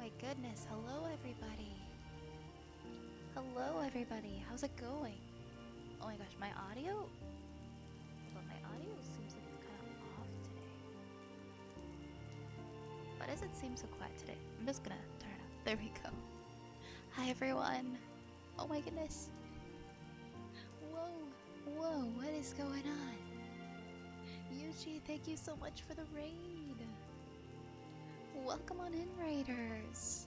my goodness, hello everybody. Hello everybody, how's it going? Oh my gosh, my audio? But my audio seems like it's kind of off today. Why does it seem so quiet today? I'm just gonna turn it up. There we go. Hi everyone. Oh my goodness. Whoa, what is going on? Yuji, thank you so much for the raid. Welcome on in, raiders.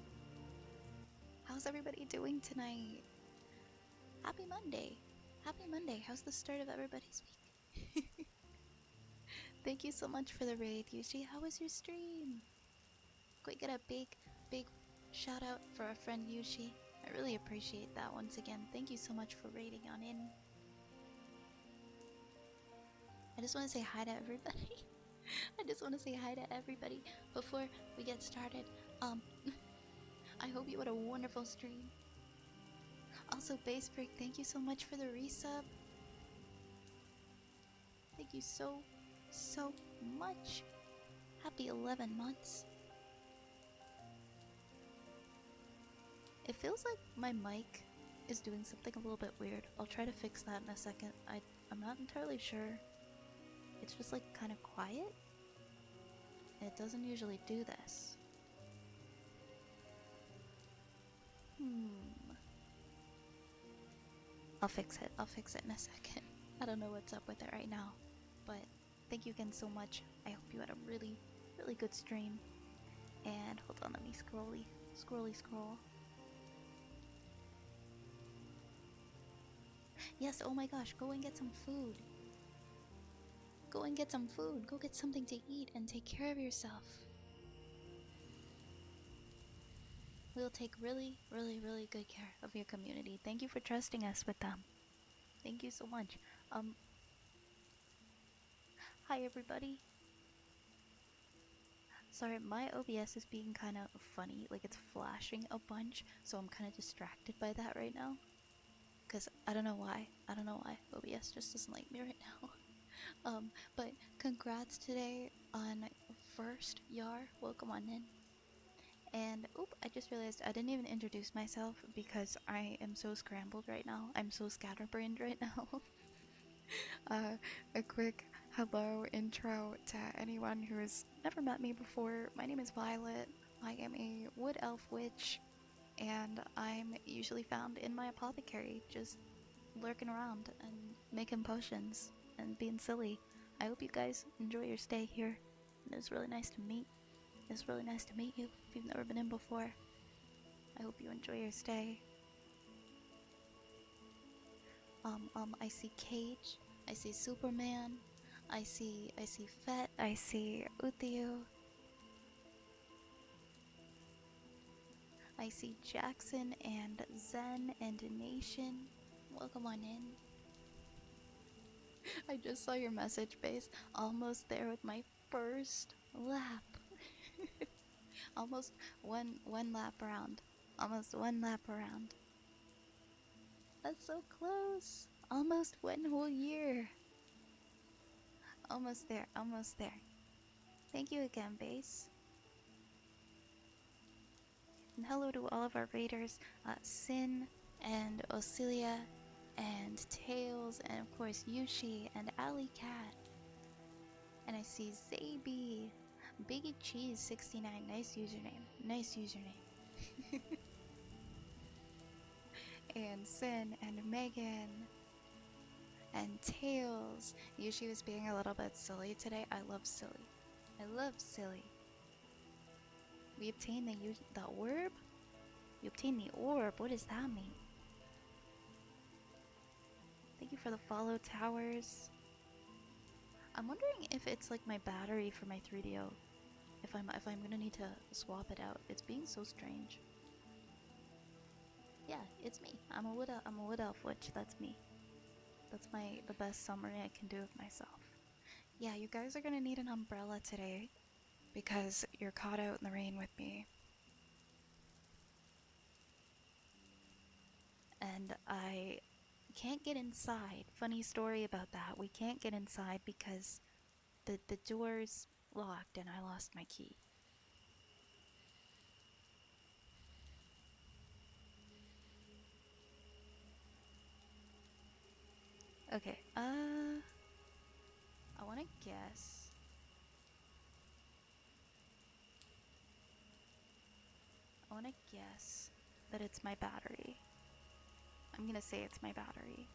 How's everybody doing tonight? Happy Monday. Happy Monday. How's the start of everybody's week? Thank you so much for the raid, Yuji. How was your stream? Can we get a big shout out for our friend Yuji? I really appreciate that once again. Thank you so much for raiding on in. I just want to say hi to everybody. I just want to say hi to everybody before we get started. I hope you had a wonderful stream. Also, Base Freak, thank you so much for the resub. Thank you so much. Happy 11 months. It feels like my mic is doing something a little bit weird. I'll try to fix that in a second. I'm not entirely sure. It's just like kind of quiet. It doesn't usually do this. I'll fix it. I'll fix it in a second. I don't know what's up with it right now. But thank you again so much. I hope you had a really good stream. And hold on, let me scroll. Yes, oh my gosh, go and get some food. Go and get some food. Go get something to eat and take care of yourself. We'll take really good care of your community. Thank you for trusting us with them. Thank you so much. Hi everybody. Sorry, my OBS is being kind of funny, like it's flashing a bunch, so I'm kind of distracted by that right now. Cause I don't know why. OBS just doesn't like me right now. But congrats today on first Yar. Welcome on in. And oop, I just realized I didn't even introduce myself because I am so scrambled right now. I'm so scatterbrained right now. A quick hello intro to anyone who has never met me before. My name is Violet. I am a wood elf witch, and I'm usually found in my apothecary, just lurking around and making potions and being silly. I hope you guys enjoy your stay here. It was really nice to meet. It's really nice to meet you if you've never been in before. I hope you enjoy your stay. I see Cage, I see Superman, I see Fett, I see Uthio, I see Jackson and Zen and Nation. Welcome on in. I just saw your message, Base. Almost there with my first lap. Almost one lap around. Almost one lap around. That's so close. Almost 1 whole year. Almost there. Thank you again, Base. And hello to all of our raiders, Sin and Osilia and Tails and of course Yushi and Alley Cat. And I see Zaby, Biggie Cheese 69. Nice username. And Sin and Megan and Tails. Yushi was being a little bit silly today. I love silly. We obtained the orb? You obtained the orb? What does that mean? Thank you for the follow, Towers. I'm wondering if it's like my battery for my 3DO. If I'm gonna need to swap it out. It's being so strange. Yeah, it's me. I'm a wood elf witch. That's me. That's the best summary I can do of myself. Yeah, you guys are gonna need an umbrella today because you're caught out in the rain with me. And I can't get inside. Funny story about that. We can't get inside because the door's locked and I lost my key. Okay, I want to guess. I want to guess that it's my battery. I'm gonna say it's my battery.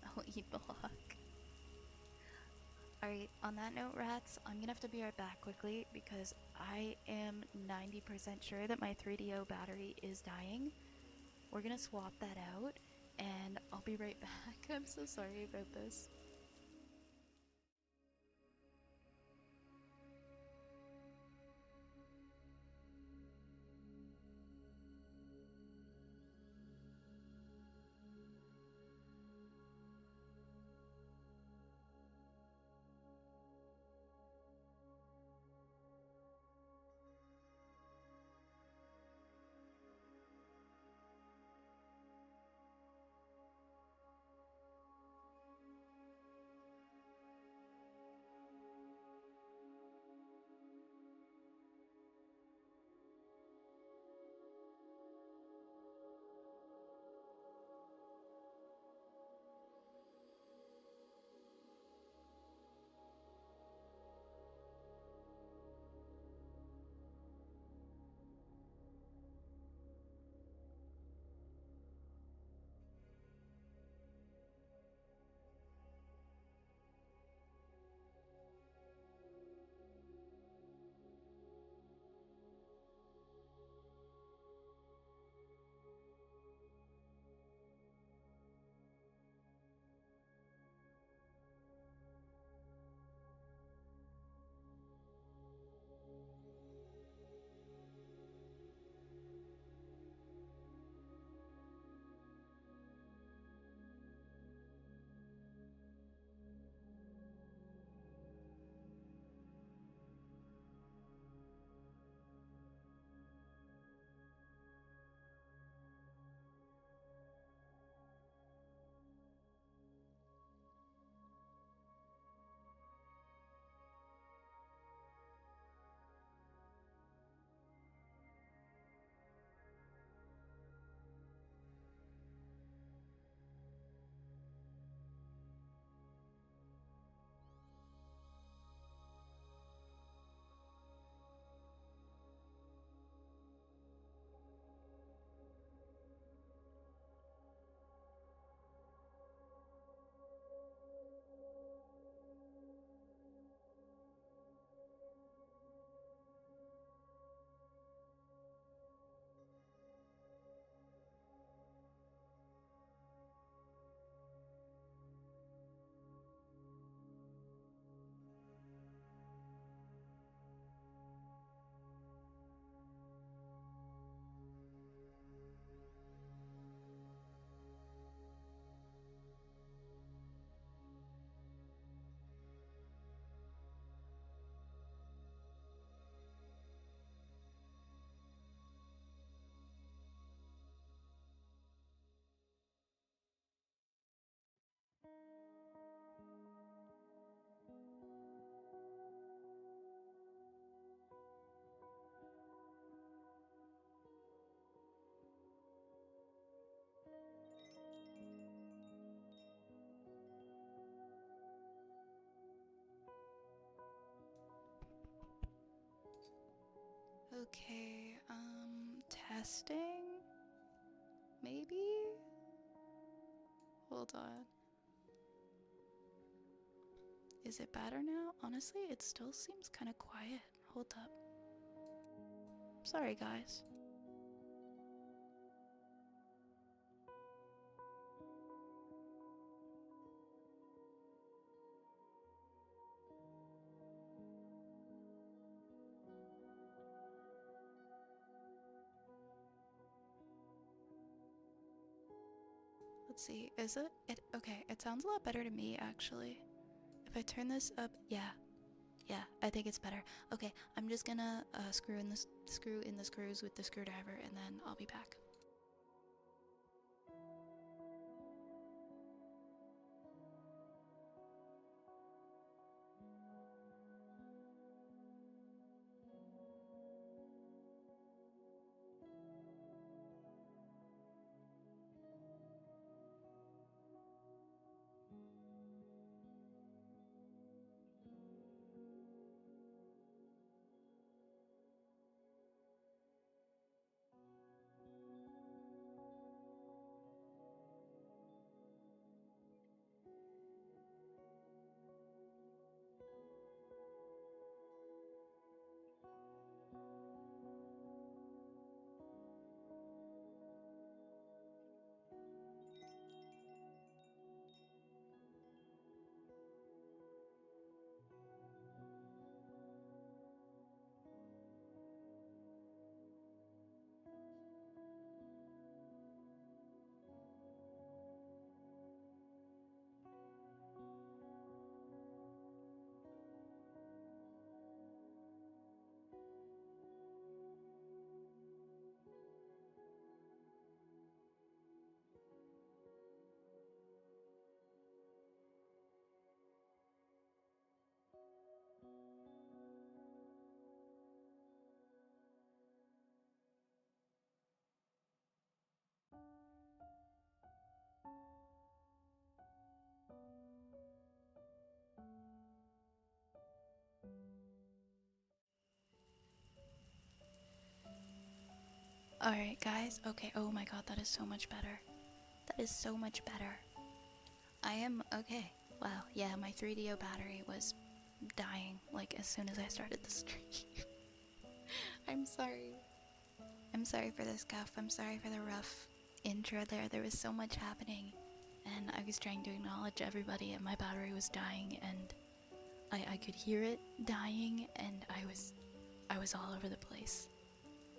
I'll eat the lock. Alright, on that note, rats, I'm gonna have to be right back quickly because I am 90% sure that my 3DO battery is dying. We're gonna swap that out and I'll be right back. I'm so sorry about this. Okay, testing? Maybe? Hold on. Is it better now? Honestly, it still seems kind of quiet. Hold up. Sorry, guys. Let's see. Is it? Okay, it sounds a lot better to me, actually. If I turn this up, yeah. Yeah, I think it's better. Okay, I'm just gonna screw in the screws with the screwdriver and then I'll be back. Alright, guys. Okay, oh my god, that is so much better. That is so much better. I am okay. Wow, yeah, my 3DO battery was dying like as soon as I started the stream. I'm sorry. I'm sorry for this guff. I'm sorry for the rough intro there. There was so much happening, and I was trying to acknowledge everybody, and my battery was dying, and I could hear it dying, and I was all over the place.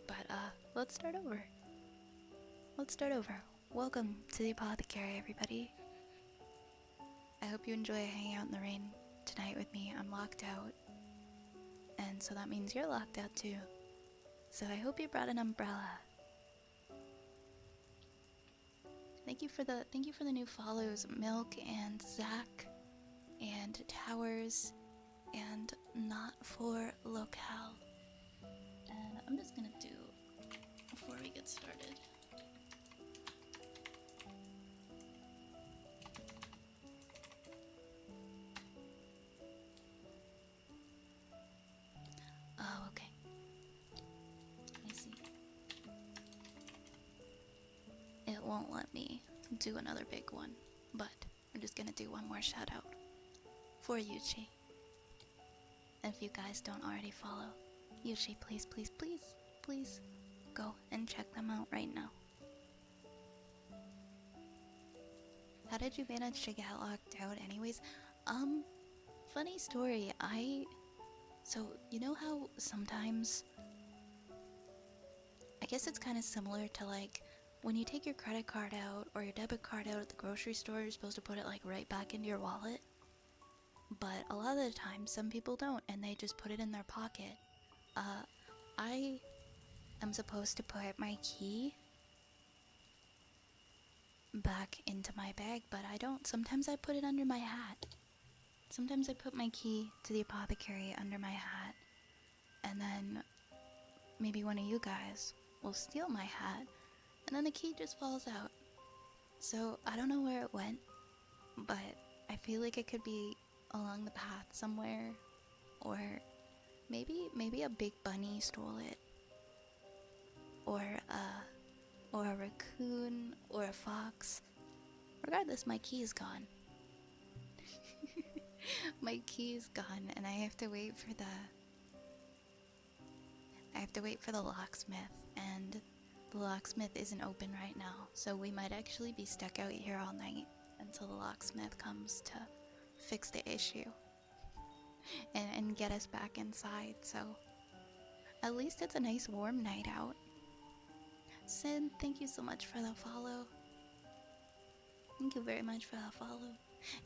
But let's start over. Let's start over. Welcome to the apothecary, everybody. I hope you enjoy hanging out in the rain tonight with me. I'm locked out, and so that means you're locked out too. So I hope you brought an umbrella. Thank you for the new follows, Milk and Zach and Towers and Not for Locale. And I'm just gonna do before we get started. Oh, okay. I see. It won't let me do another big one, but I'm just gonna do one more shout out for Yuchi. If you guys don't already follow Yuchi, please, please, please, please go and check them out right now. How did you manage to get locked out anyways? Funny story. So, you know how sometimes, I guess it's kind of similar to like when you take your credit card out or your debit card out at the grocery store, you're supposed to put it like right back into your wallet. But a lot of the time, some people don't, and they just put it in their pocket. I am supposed to put my key back into my bag, but I don't. Sometimes I put it under my hat. Sometimes I put my key to the apothecary under my hat, and then maybe one of you guys will steal my hat, and then the key just falls out. So I don't know where it went, but I feel like it could be along the path somewhere, or maybe a big bunny stole it, or a raccoon, or a fox. Regardless, my key is gone. My key is gone, and I have to wait for the locksmith, and the locksmith isn't open right now, so we might actually be stuck out here all night until the locksmith comes to fix the issue and get us back inside. So at least it's a nice warm night out. Sid, thank you so much for the follow. Thank you very much for the follow.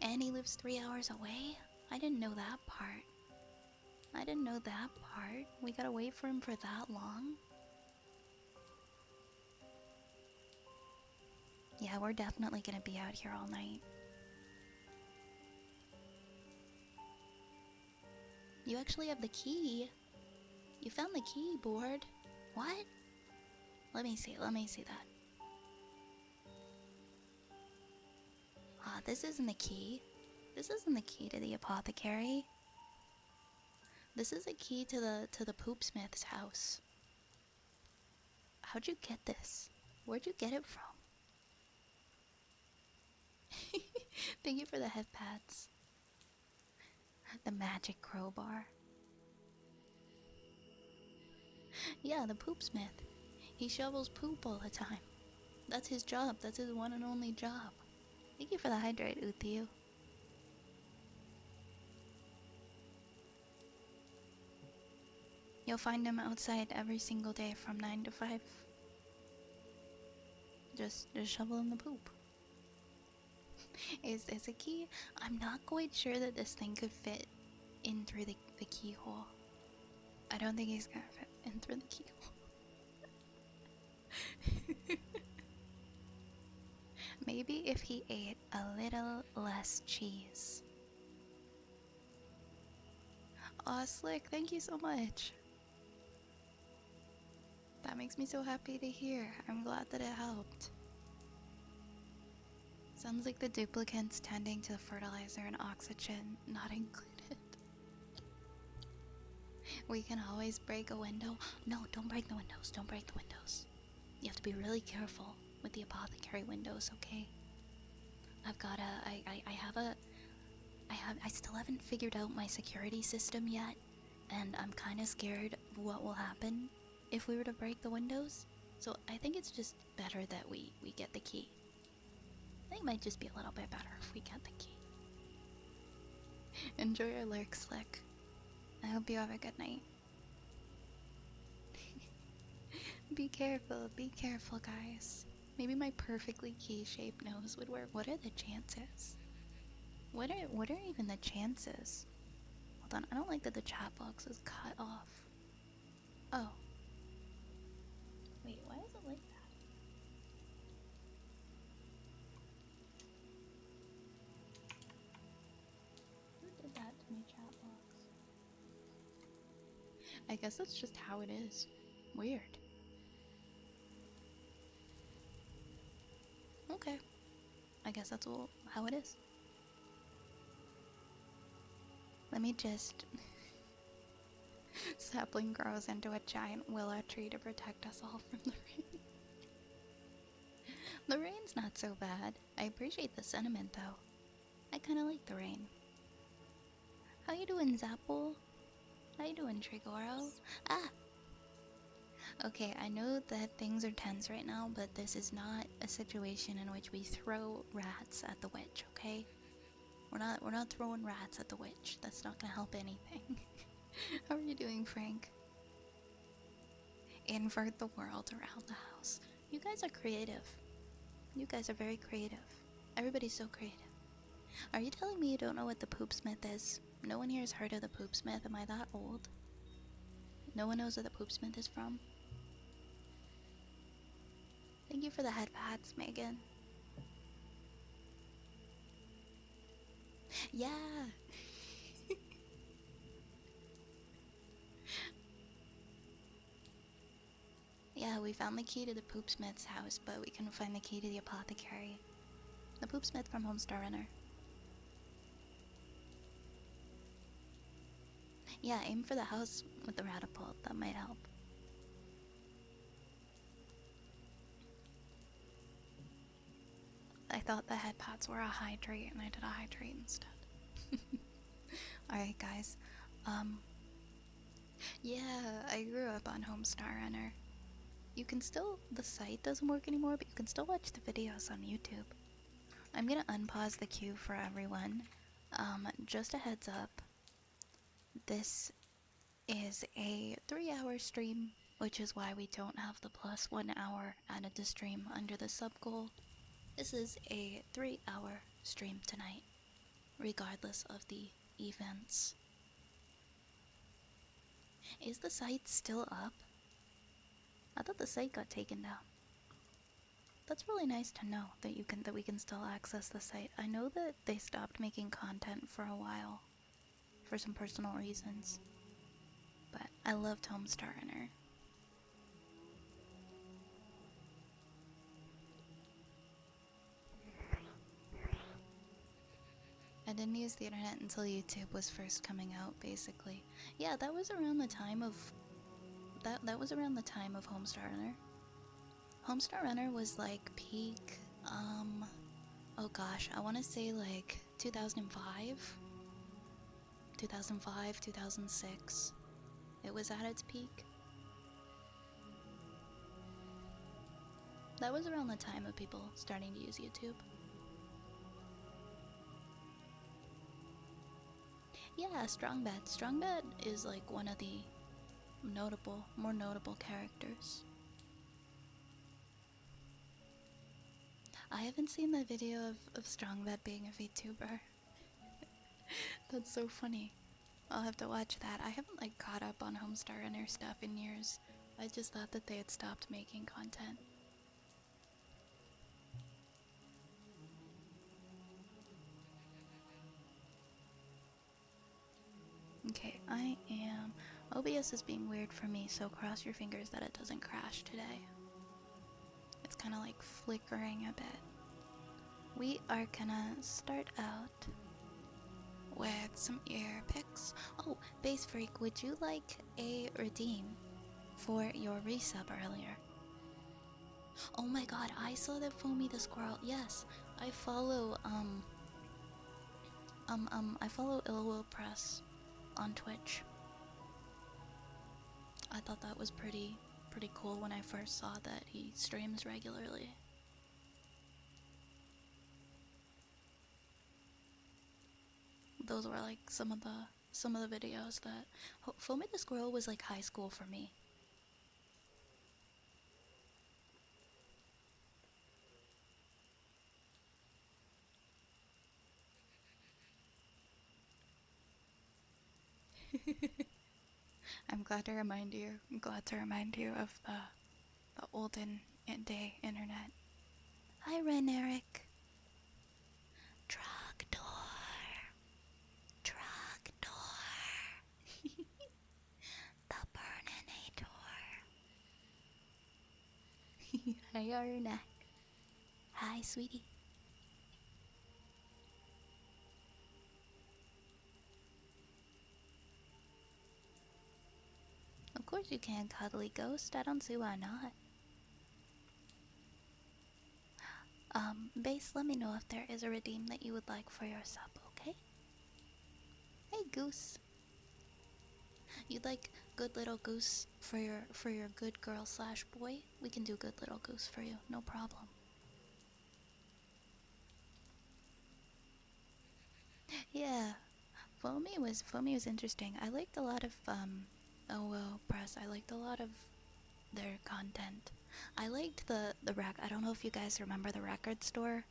And he lives 3 hours away? I didn't know that part. I didn't know that part. We gotta wait for him for that long? Yeah, we're definitely gonna be out here all night. You actually have the key. You found the keyboard. What? Let me see that. This isn't the key. This isn't the key to the apothecary. This is a key to the poopsmith's house. How'd you get this? Where'd you get it from? Thank you for the head pats. The magic crowbar. Yeah, the poopsmith. He shovels poop all the time. That's his job. That's his one and only job. Thank you for the hydrate, Uthiu. You'll find him outside every single day from 9 to 5. Just shoveling the poop. Is this a key? I'm not quite sure that this thing could fit in through the keyhole. I don't think he's gonna fit in through the keyhole. Maybe if he ate a little less cheese. Aw, Slick, thank you so much. That makes me so happy to hear. I'm glad that it helped. Sounds like the duplicants tending to the fertilizer and oxygen not included. We can always break a window. No, don't break the windows. Don't break the windows. You have to be really careful with the apothecary windows, okay? I've got a, I have a, I still haven't figured out my security system yet, and I'm kind of scared of what will happen if we were to break the windows. So I think it's just better that we get the key. I think it might just be a little bit better if we get the key. Enjoy your lurk, Slick. I hope you have a good night. Be careful, guys. Maybe my perfectly key-shaped nose would work. What are the chances? What are even the chances? Hold on, I don't like that the chat box is cut off. Oh. Wait, why is it like that? Who did that to my chat box? I guess that's just how it is. Weird. Okay. I guess that's how it is. Let me just... Sapling grows into a giant willow tree to protect us all from the rain. The rain's not so bad. I appreciate the sentiment, though. I kinda like the rain. How you doing, Zapple? How you doing, Trigoro? Ah! Okay, I know that things are tense right now, but this is not a situation in which we throw rats at the witch, okay? We're not throwing rats at the witch. That's not gonna help anything. How are you doing, Frank? Invert the world around the house. You guys are creative. You guys are very creative. Everybody's so creative. Are you telling me you don't know what the poopsmith is? No one here has heard of the poopsmith. Am I that old? No one knows where the poopsmith is from? Thank you for the head pats, Megan. Yeah! Yeah, we found the key to the poopsmith's house, but we couldn't find the key to the apothecary. The poopsmith from Homestar Runner. Yeah, aim for the house with the ratapult. That might help. I thought the head pats were a hydrate, and I did a hydrate instead. Alright, guys. Yeah, I grew up on Homestar Runner. You can still... The site doesn't work anymore, but you can still watch the videos on YouTube. I'm gonna unpause the queue for everyone. Just a heads up. This is a 3-hour stream, which is why we don't have the plus 1 hour added to stream under the sub goal. This is a 3-hour stream tonight, regardless of the events. Is the site still up? I thought the site got taken down. That's really nice to know that we can still access the site. I know that they stopped making content for a while for some personal reasons, but I loved Homestar Runner. I didn't use the internet until YouTube was first coming out, basically. Yeah, that was around the time of that was around the time of Homestar Runner. Homestar Runner was like peak oh gosh, I want to say like 2005, 2006. It was at its peak. That was around the time of people starting to use YouTube. Yeah, Strongbad. Strongbad is like one of the more notable characters. I haven't seen the video of Strongbad being a VTuber. That's so funny. I'll have to watch that. I haven't like caught up on Homestar Runner stuff in years. I just thought that they had stopped making content. Okay, I am... OBS is being weird for me, so cross your fingers that it doesn't crash today. It's kind of like flickering a bit. We are gonna start out with some ear picks. Oh, Base Freak, would you like a redeem for your resub earlier? Oh my god, I saw that Foamy the Squirrel. Yes, I follow I follow Ill Will Press on Twitch. I thought that was pretty cool when I first saw that he streams regularly. Those were like some of the videos that Foamy the Squirrel was like high school for me. I'm glad to remind you. I'm glad to remind you of the olden day internet. Hi, Ren Eric. Trogdor. Trogdor. The Burninator. Hi, Arnak. Hi, sweetie. Of course you can, cuddly ghost. I don't see why not. Base, let me know if there is a redeem that you would like for your sub, okay? Hey, Goose. You'd like good little goose for your good girl slash boy? We can do good little goose for you, no problem. Yeah, Foamy was interesting. I liked a lot of OO Press. I liked a lot of their content. I liked the rack. I don't know if you guys remember the record store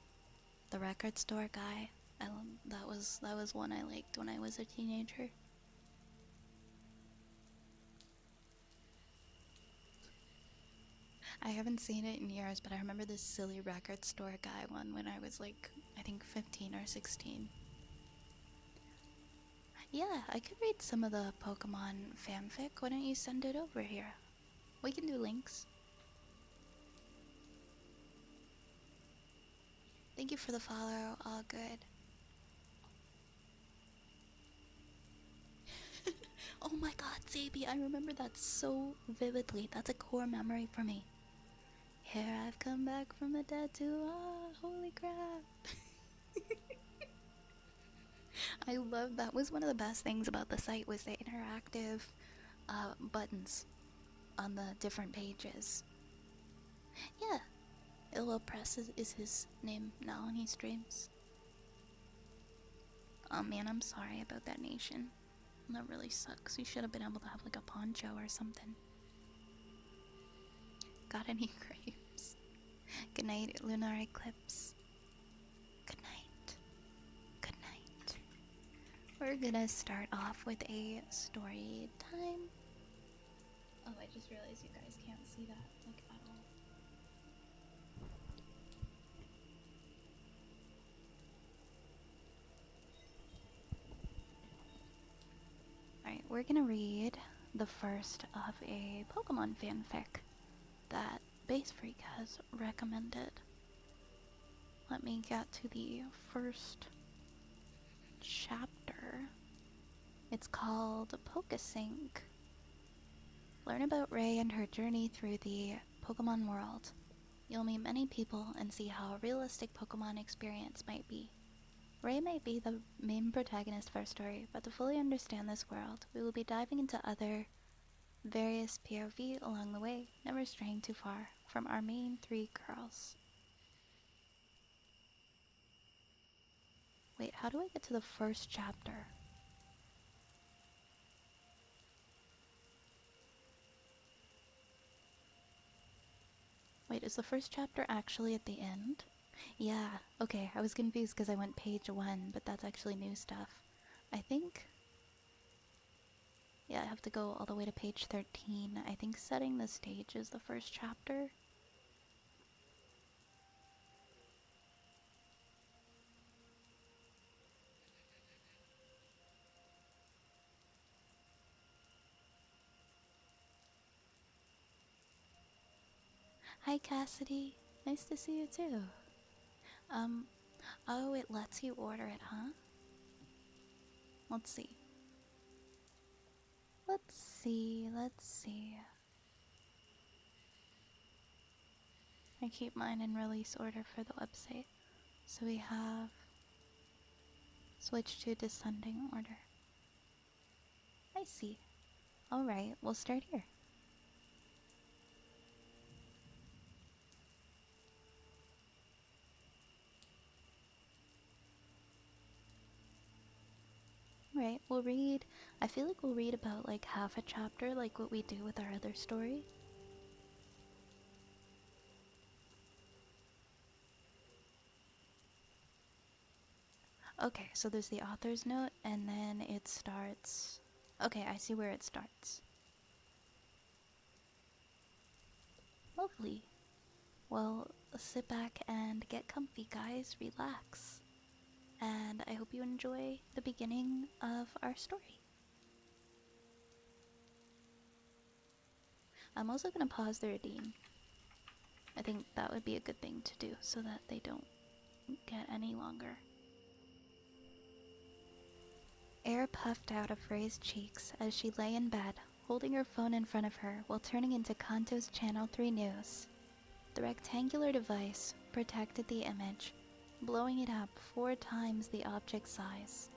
guy. That was one I liked when I was a teenager. I haven't seen it in years, but I remember this silly record store guy one when I was like, I think 15 or 16. Yeah, I could read some of the Pokemon fanfic. Why don't you send it over here? We can do links. Thank you for the follow. All good. Oh my god, Zabi, I remember that so vividly. That's a core memory for me. Here I've come back from the dead too. Ah, holy crap. I love that. Was one of the best things about the site was the interactive buttons on the different pages. Yeah, Illo Press is his name now and he streams. Oh man, I'm sorry about that, Nation. That really sucks. You should have been able to have like a poncho or something. Got any grapes? Good night, lunar eclipse. Good night. Good night. We're gonna start off with a story time. Oh, I just realized you guys can't see that, like, at all. Alright, we're gonna read the first of a Pokemon fanfic that Base Freak has recommended. Let me get to the first chapter. It's called Pokesync. Learn about Ray and her journey through the Pokemon world. You'll meet many people and see how a realistic Pokemon experience might be. Ray might be the main protagonist of our story, but to fully understand this world, we will be diving into other various POV along the way, never straying too far from our main three girls. Wait, how do I get to the first chapter? Wait, is the first chapter actually at the end? Yeah, okay, I was confused because I went page 1, but that's actually new stuff. I think... Yeah, I have to go all the way to page 13. I think setting the stage is the first chapter. Hi, Cassidy. Nice to see you too. Oh, it lets you order it, huh? Let's see. Let's see. I keep mine in release order for the website. So we have switch to descending order. I see. Alright, we'll start here. Alright, we'll read. I feel like we'll read about like half a chapter, like what we do with our other story. Okay, so there's the author's note, and then it starts. Okay, I see where it starts. Lovely. Well, sit back and get comfy, guys. Relax. And I hope you enjoy the beginning of our story. I'm also going to pause the redeem. I think that would be a good thing to do so that they don't get any longer. Air puffed out of Ray's cheeks as she lay in bed, holding her phone in front of her while turning into Kanto's Channel 3 news. The rectangular device protected the image, blowing it up 4 times the object size.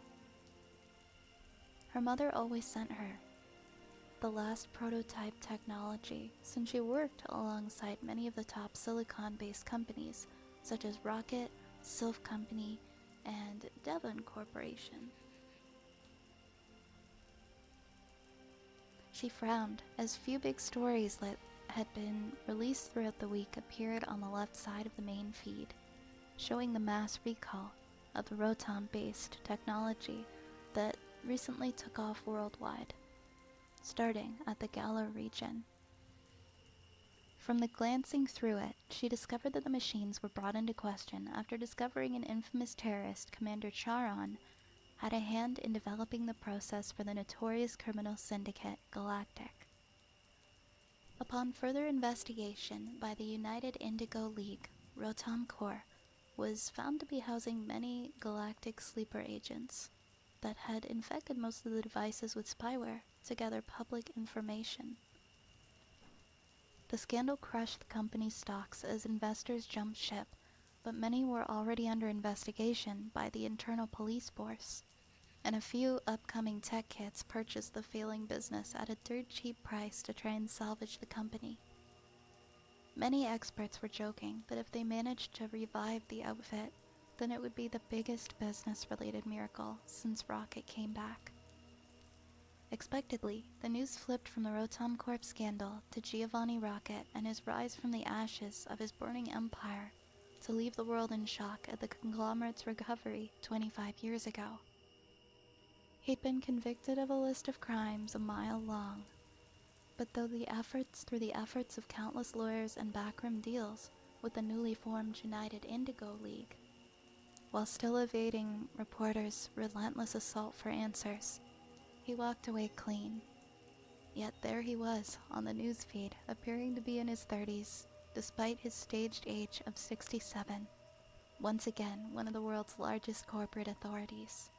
Her mother always sent her the last prototype technology, since she worked alongside many of the top silicon-based companies, such as Rocket, Sylph Company, and Devon Corporation. She frowned as few big stories that had been released throughout the week appeared on the left side of the main feed, showing the mass recall of the Rotom-based technology that recently took off worldwide, starting at the Galar region. From the glancing through it, she discovered that the machines were brought into question after discovering an infamous terrorist, Commander Charon, had a hand in developing the process for the notorious criminal syndicate Galactic. Upon further investigation by the United Indigo League, Rotom Corps was found to be housing many galactic sleeper agents that had infected most of the devices with spyware to gather public information. The scandal crushed the company's stocks as investors jumped ship, but many were already under investigation by the internal police force, and a few upcoming tech kits purchased the failing business at a dirt cheap price to try and salvage the company. Many experts were joking that if they managed to revive the outfit, then it would be the biggest business-related miracle since Rocket came back. Expectedly, the news flipped from the Rotom Corp scandal to Giovanni Rocket and his rise from the ashes of his burning empire to leave the world in shock at the conglomerate's recovery 25 years ago. He'd been convicted of a list of crimes a mile long, but through the efforts of countless lawyers and backroom deals with the newly formed United Indigo League, while still evading reporters' relentless assault for answers, he walked away clean. Yet there he was, on the newsfeed, appearing to be in his 30s, despite his staged age of 67, once again one of the world's largest corporate authorities.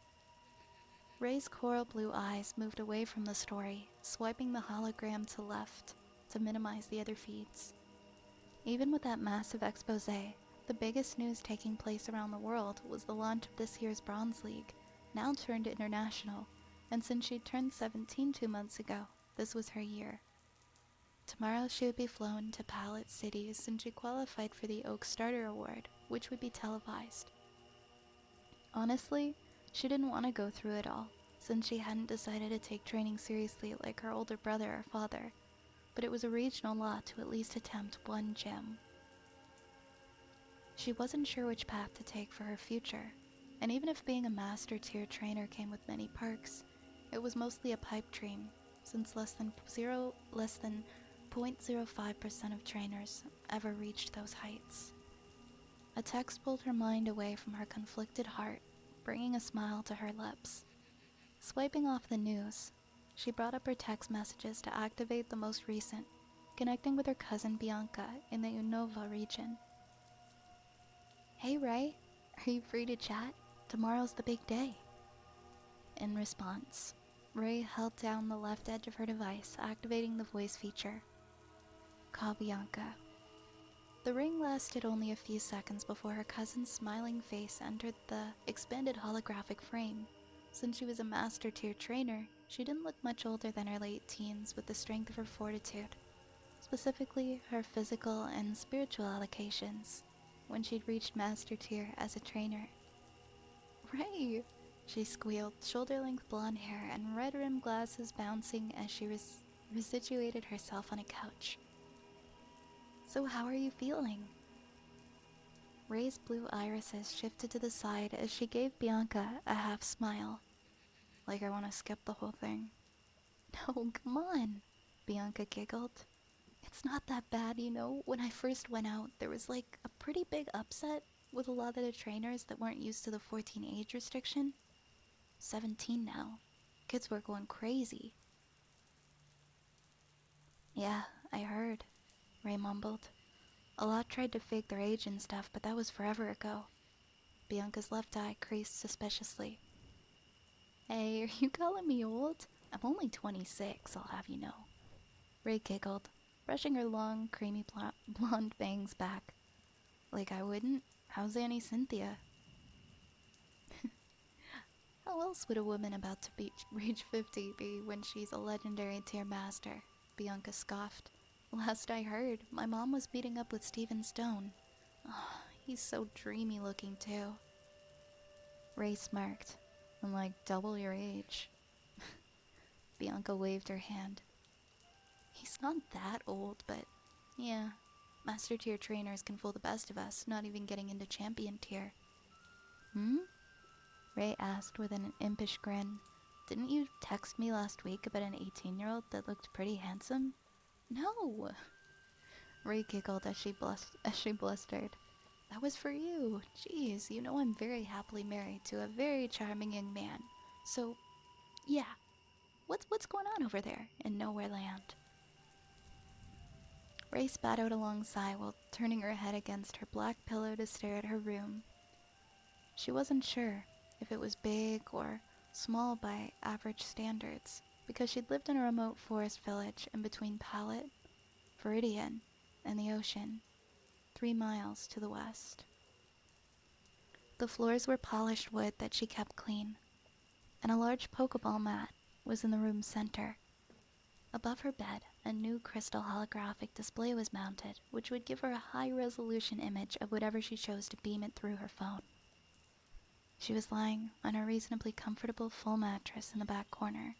Ray's coral blue eyes moved away from the story, swiping the hologram to left to minimize the other feeds. Even with that massive expose, the biggest news taking place around the world was the launch of this year's Bronze League, now turned international, and since she'd turned 17 2 months ago, this was her year. Tomorrow she would be flown to Pallet City since she qualified for the Oak Starter Award, which would be televised. Honestly, she didn't want to go through it all, since she hadn't decided to take training seriously like her older brother or father, but it was a regional law to at least attempt one gym. She wasn't sure which path to take for her future, and even if being a master tier trainer came with many perks, it was mostly a pipe dream, since less than 0.05% of trainers ever reached those heights. A text pulled her mind away from her conflicted heart, bringing a smile to her lips. Swiping off the news, she brought up her text messages to activate the most recent, connecting with her cousin Bianca in the Unova region. "Hey Ray, are you free to chat? Tomorrow's the big day." In response, Ray held down the left edge of her device, activating the voice feature. "Call Bianca." The ring lasted only a few seconds before her cousin's smiling face entered the expanded holographic frame. Since she was a master tier trainer, she didn't look much older than her late teens with the strength of her fortitude, specifically her physical and spiritual allocations, when she'd reached master tier as a trainer. "Ray!" she squealed, shoulder-length blonde hair and red-rimmed glasses bouncing as she resituated herself on a couch. "So how are you feeling?" Ray's blue irises shifted to the side as she gave Bianca a half smile. "Like I want to skip the whole thing." "No, come on," Bianca giggled. "It's not that bad, you know. When I first went out, there was like a pretty big upset with a lot of the trainers that weren't used to the 14 age restriction. 17 now. Kids were going crazy." "Yeah, I heard," Ray mumbled. "A lot tried to fake their age and stuff, but that was forever ago." Bianca's left eye creased suspiciously. "Hey, are you calling me old? I'm only 26, I'll have you know." Ray giggled, brushing her long, creamy blonde bangs back. "Like I wouldn't? How's Annie Cynthia?" "How else would a woman about to reach 50 be when she's a legendary tier master?" Bianca scoffed. "Last I heard, my mom was meeting up with Steven Stone. Oh, he's so dreamy looking too." Ray smirked. "I'm like double your age." Bianca waved her hand. "He's not that old, but yeah. Master tier trainers can fool the best of us, not even getting into champion tier." "Hmm?" Ray asked with an impish grin. "Didn't you text me last week about an 18-year-old that looked pretty handsome?" "No!" Ray giggled as she blustered. "That was for you. Jeez, you know I'm very happily married to a very charming young man. So, yeah. What's going on over there in Nowhere Land?" Ray spat out a long sigh while turning her head against her black pillow to stare at her room. She wasn't sure if it was big or small by average standards, because she'd lived in a remote forest village in between Pallet, Viridian, and the ocean, 3 miles to the west. The floors were polished wood that she kept clean, and a large Pokeball mat was in the room's center. Above her bed, a new crystal holographic display was mounted, which would give her a high-resolution image of whatever she chose to beam it through her phone. She was lying on a reasonably comfortable full mattress in the back corner,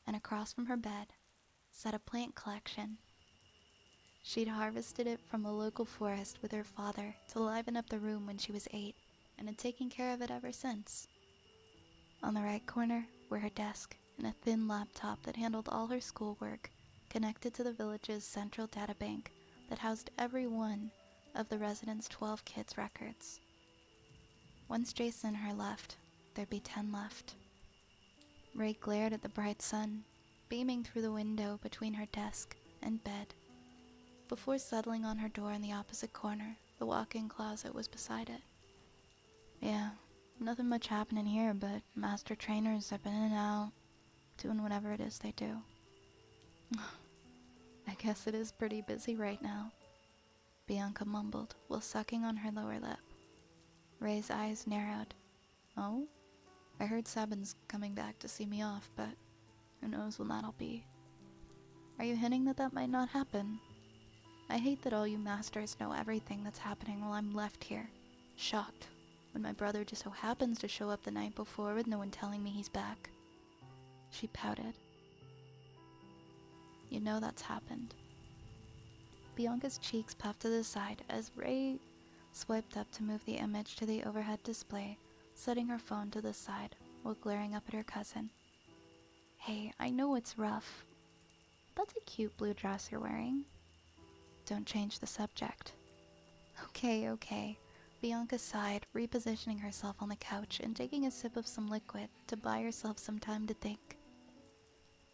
and across from her bed sat a plant collection. She'd harvested it from a local forest with her father to liven up the room when she was 8, and had taken care of it ever since. On the right corner were her desk and a thin laptop that handled all her schoolwork, connected to the village's central databank that housed every one of the residents' 12 kids' records. Once Jason and her left, there'd be 10 left. Ray glared at the bright sun, beaming through the window between her desk and bed. Before settling on her door in the opposite corner, the walk-in closet was beside it. "Yeah, nothing much happening here, but master trainers have been in and out, doing whatever it is they do." "I guess it is pretty busy right now," Bianca mumbled while sucking on her lower lip. Ray's eyes narrowed. "Oh? I heard Sabin's coming back to see me off, but who knows when that'll be." "Are you hinting that that might not happen? I hate that all you masters know everything that's happening while I'm left here, shocked, when my brother just so happens to show up the night before with no one telling me he's back." She pouted. "You know that's happened." Bianca's cheeks puffed to the side as Ray swiped up to move the image to the overhead display, setting her phone to the side while glaring up at her cousin. "Hey, I know it's rough. That's a cute blue dress you're wearing." "Don't change the subject." Okay. Bianca sighed, repositioning herself on the couch and taking a sip of some liquid to buy herself some time to think.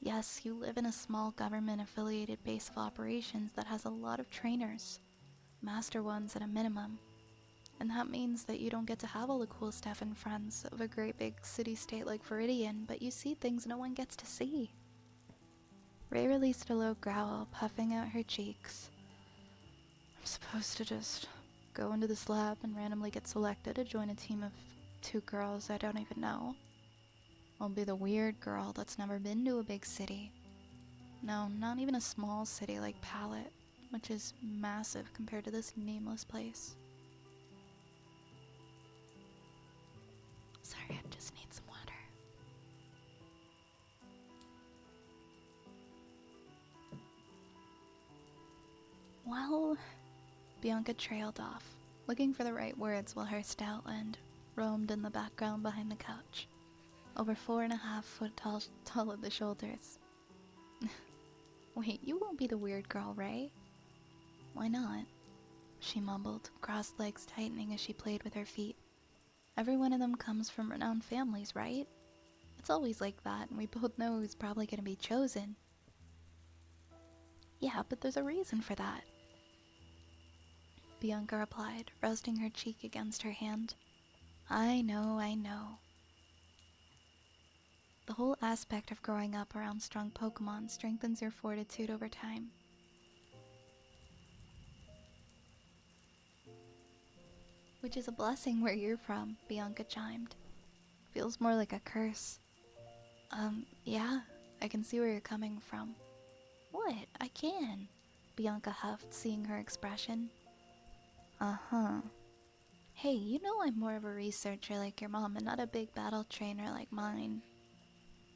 "Yes, you live in a small government-affiliated base of operations that has a lot of trainers, master ones at a minimum. And that means that you don't get to have all the cool stuff and friends of a great big city-state like Viridian, but you see things no one gets to see." Ray released a low growl, puffing out her cheeks. I'm supposed to just go into this lab and randomly get selected to join a team of 2 girls I don't even know. I'll be the weird girl that's never been to a big city. No, not even a small city like Pallet, which is massive compared to this nameless place. Sorry, I just need some water. Well, Bianca trailed off, looking for the right words while her stoutland roamed in the background behind the couch, over 4.5 foot tall at the shoulders. Wait, you won't be the weird girl, Ray? Why not? She mumbled, crossed legs tightening as she played with her feet. Every one of them comes from renowned families, right? It's always like that, and we both know who's probably going to be chosen. Yeah, but there's a reason for that, Bianca replied, resting her cheek against her hand. I know. The whole aspect of growing up around strong Pokemon strengthens your fortitude over time. Which is a blessing where you're from, Bianca chimed. Feels more like a curse. Yeah, I can see where you're coming from. What? I can, Bianca huffed, seeing her expression. Uh-huh. Hey, you know I'm more of a researcher like your mom and not a big battle trainer like mine.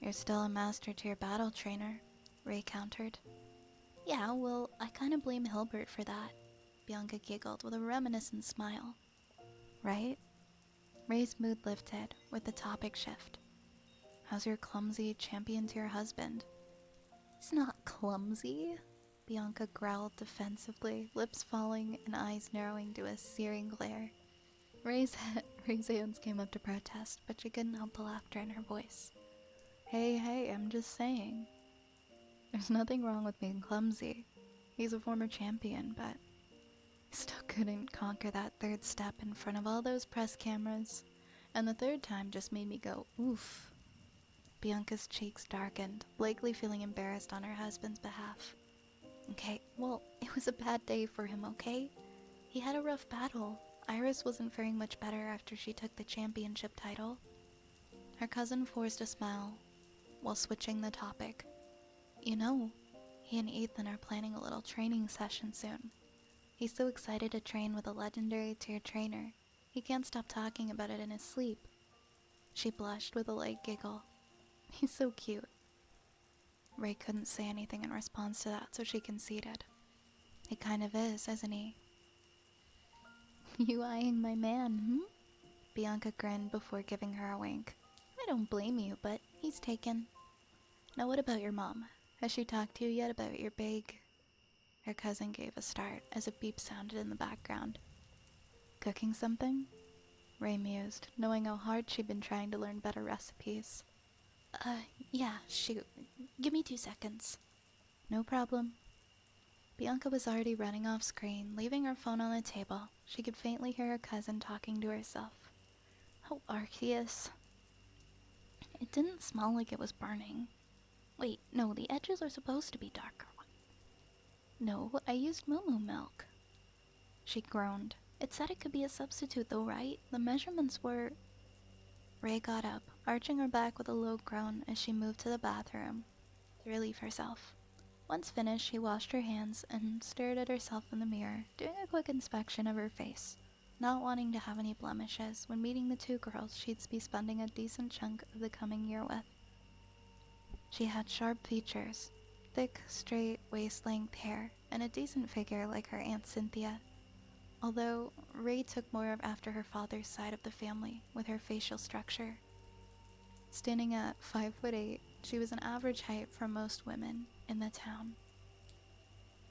You're still a master to your battle trainer, Ray countered. Yeah, well, I kinda blame Hilbert for that, Bianca giggled with a reminiscent smile. Right? Ray's mood lifted with the topic shift. How's your clumsy champion to your husband? He's not clumsy, Bianca growled defensively, lips falling and eyes narrowing to a searing glare. Ray's hands came up to protest, but she couldn't help the laughter in her voice. Hey, I'm just saying. There's nothing wrong with being clumsy. He's a former champion, but he still couldn't conquer that third step in front of all those press cameras. And the third time just made me go, oof. Bianca's cheeks darkened, likely feeling embarrassed on her husband's behalf. Okay, well, it was a bad day for him, okay? He had a rough battle. Iris wasn't faring much better after she took the championship title. Her cousin forced a smile while switching the topic. You know, he and Ethan are planning a little training session soon. He's so excited to train with a legendary tier trainer. He can't stop talking about it in his sleep. She blushed with a light giggle. He's so cute. Ray couldn't say anything in response to that, so she conceded. He kind of is, isn't he? You eyeing my man, hmm? Bianca grinned before giving her a wink. I don't blame you, but he's taken. Now what about your mom? Has she talked to you yet about your big... Her cousin gave a start as a beep sounded in the background. Cooking something? Ray mused, knowing how hard she'd been trying to learn better recipes. Yeah, shoot. Give me 2 seconds. No problem. Bianca was already running off screen, leaving her phone on the table. She could faintly hear her cousin talking to herself. Oh, Arceus. It didn't smell like it was burning. Wait, no, the edges are supposed to be darker. No, I used moo milk. She groaned. It said it could be a substitute though, right? The measurements were... Ray got up, arching her back with a low groan as she moved to the bathroom to relieve herself. Once finished, she washed her hands and stared at herself in the mirror, doing a quick inspection of her face, not wanting to have any blemishes when meeting the 2 girls she'd be spending a decent chunk of the coming year with. She had sharp features, thick, straight, waist-length hair, and a decent figure like her Aunt Cynthia. Although Ray took more of after her father's side of the family with her facial structure. Standing at 5'8", she was an average height for most women in the town.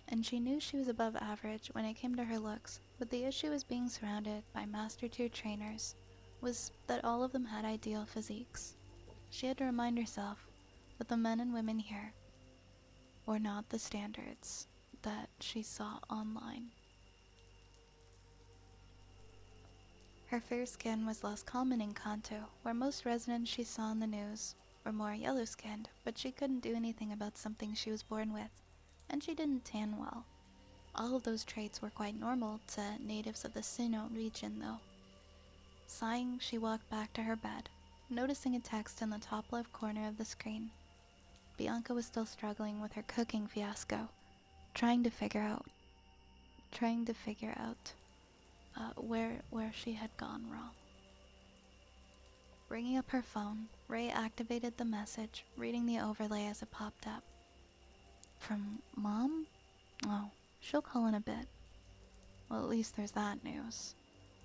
And she knew she was above average when it came to her looks, but the issue with being surrounded by master tier trainers was that all of them had ideal physiques. She had to remind herself that the men and women here were not the standards that she saw online. Her fair skin was less common in Kanto, where most residents she saw in the news were more yellow-skinned, but she couldn't do anything about something she was born with, and she didn't tan well. All of those traits were quite normal to natives of the Sinnoh region, though. Sighing, she walked back to her bed, noticing a text in the top left corner of the screen. Bianca was still struggling with her cooking fiasco, trying to figure out where she had gone wrong. Bringing up her phone, Ray activated the message, reading the overlay as it popped up. From Mom? Oh, she'll call in a bit. Well, at least there's that news.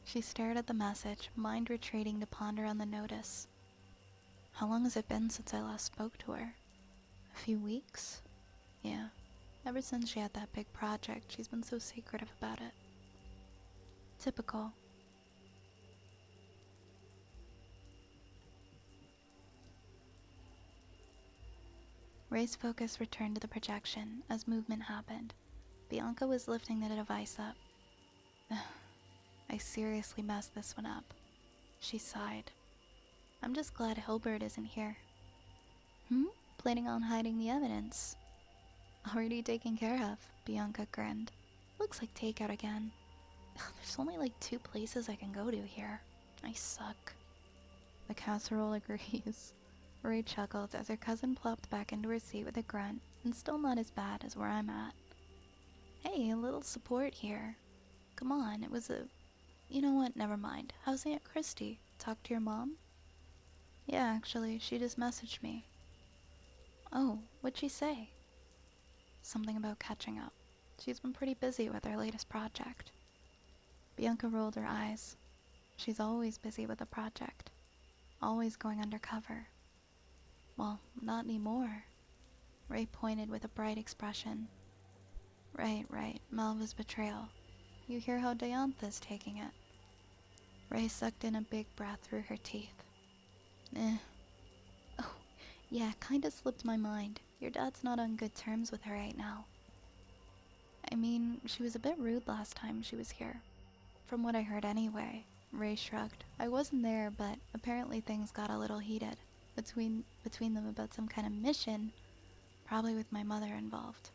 She stared at the message, mind retreating to ponder on the notice. How long has it been since I last spoke to her? A few weeks? Yeah. Ever since she had that big project, she's been so secretive about it. Typical. Ray's focus returned to the projection as movement happened. Bianca was lifting the device up. I seriously messed this one up. She sighed. I'm just glad Hilbert isn't here. Planning on hiding the evidence? Already taken care of, Bianca grinned. Looks like takeout again. There's only like 2 places I can go to here. I suck. The casserole agrees. Ray chuckled as her cousin plopped back into her seat with a grunt, and still not as bad as where I'm at. Hey, a little support here. Come on, it was a... You know what, never mind. How's Aunt Christy? Talk to your mom? Yeah, actually, she just messaged me. Oh, what'd she say? Something about catching up. She's been pretty busy with her latest project. Bianca rolled her eyes. She's always busy with a project. Always going undercover. Well, not anymore. Ray pointed with a bright expression. Right, Malva's betrayal. You hear how Diantha's taking it. Ray sucked in a big breath through her teeth. Oh, yeah, kinda slipped my mind. Your dad's not on good terms with her right now. I mean, she was a bit rude last time she was here. From what I heard anyway. Ray shrugged. I wasn't there, but apparently things got a little heated. Between them about some kind of mission, probably with my mother involved.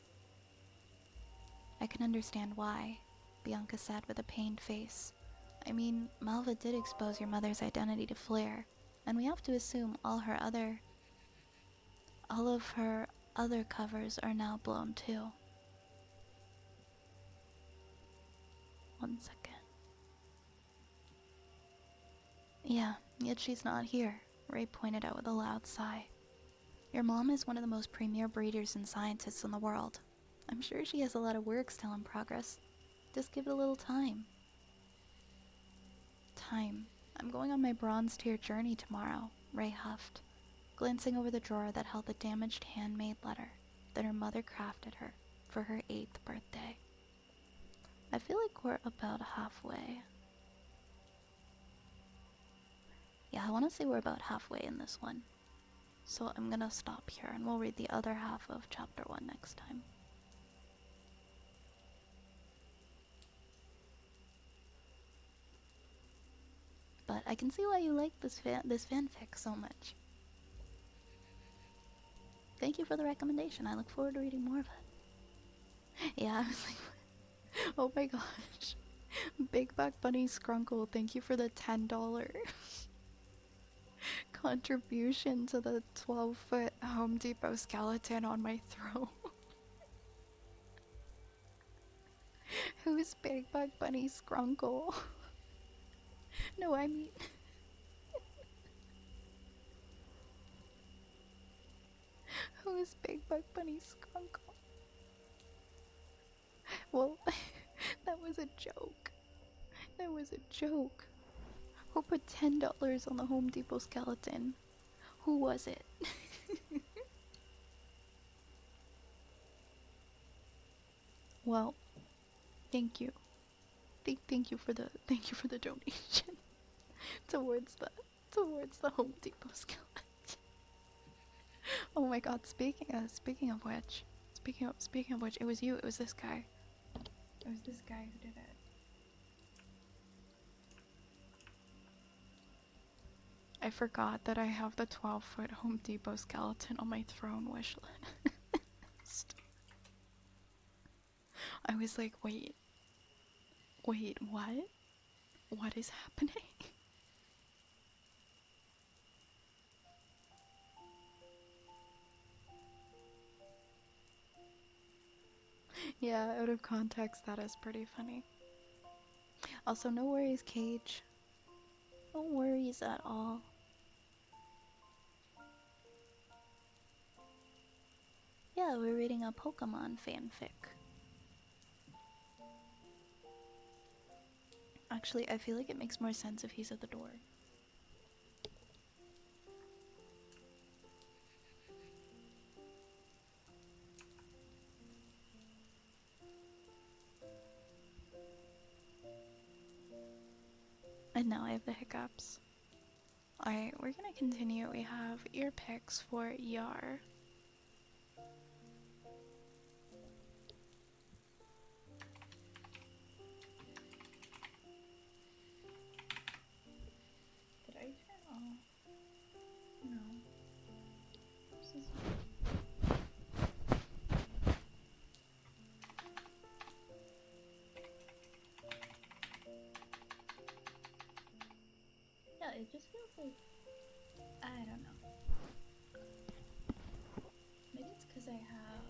I can understand why, Bianca said with a pained face. I mean, Malva did expose your mother's identity to Flair, and we have to assume all of her other covers are now blown too. 1 second. Yeah, yet she's not here, Ray pointed out with a loud sigh. Your mom is one of the most premier breeders and scientists in the world. I'm sure she has a lot of work still in progress. Just give it a little time. Time. I'm going on my bronze tier journey tomorrow, Ray huffed, glancing over the drawer that held the damaged handmade letter that her mother crafted her for her 8th birthday. I feel like we're about halfway. Yeah, I want to say we're about halfway in this one. So I'm gonna stop here and we'll read the other half of chapter 1 next time. But I can see why you like this fanfic so much. Thank you for the recommendation. I look forward to reading more of it. Yeah, I was like, oh my gosh. Big Back Bunny Scrunkle, thank you for the $10 contribution to the 12-foot Home Depot skeleton on my throne. Who's Big Back Bunny Scrunkle? No, I mean... Who's Big Back Bunny Scrunkle? Well, that was a joke. That was a joke. Who put $10 on the Home Depot skeleton? Who was it? Well, thank you. Thank you for the donation towards the Home Depot skeleton. Oh my God! Speaking of which, it was you. It was this guy. It was this guy who did it. I forgot that I have the 12-foot Home Depot skeleton on my throne wish list. I was like, wait, what? What is happening? Yeah, out of context, that is pretty funny. Also, no worries, Cage. No worries at all. Yeah, we're reading a Pokemon fanfic. Actually, I feel like it makes more sense if he's at the door. And now I have the hiccups. Alright, we're gonna continue. We have ear picks for Yar. Did I turn off? No. Yeah, it just feels like, I don't know. Maybe it's because I have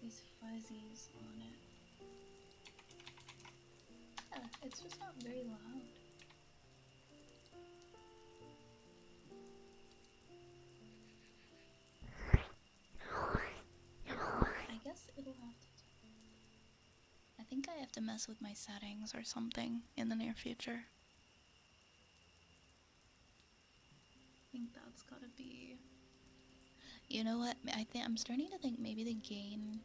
these fuzzies on it. Yeah, it's just not very loud. I guess it'll have to. I think I have to mess with my settings or something in the near future. I think that's gotta be. You know what? I'm starting to think maybe the gain.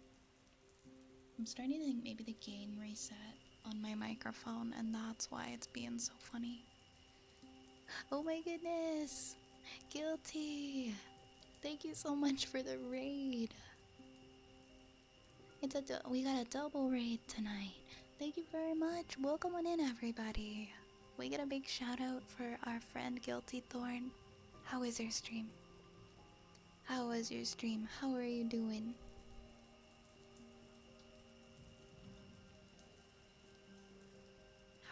I'm starting to think maybe the gain reset on my microphone, and that's why it's being so funny. Oh my goodness! Guilty! Thank you so much for the raid. We got a double raid tonight. Thank you very much. Welcome on in, everybody. We get a big shout out for our friend Guilty Thorn. How is your stream? How was your stream? How are you doing?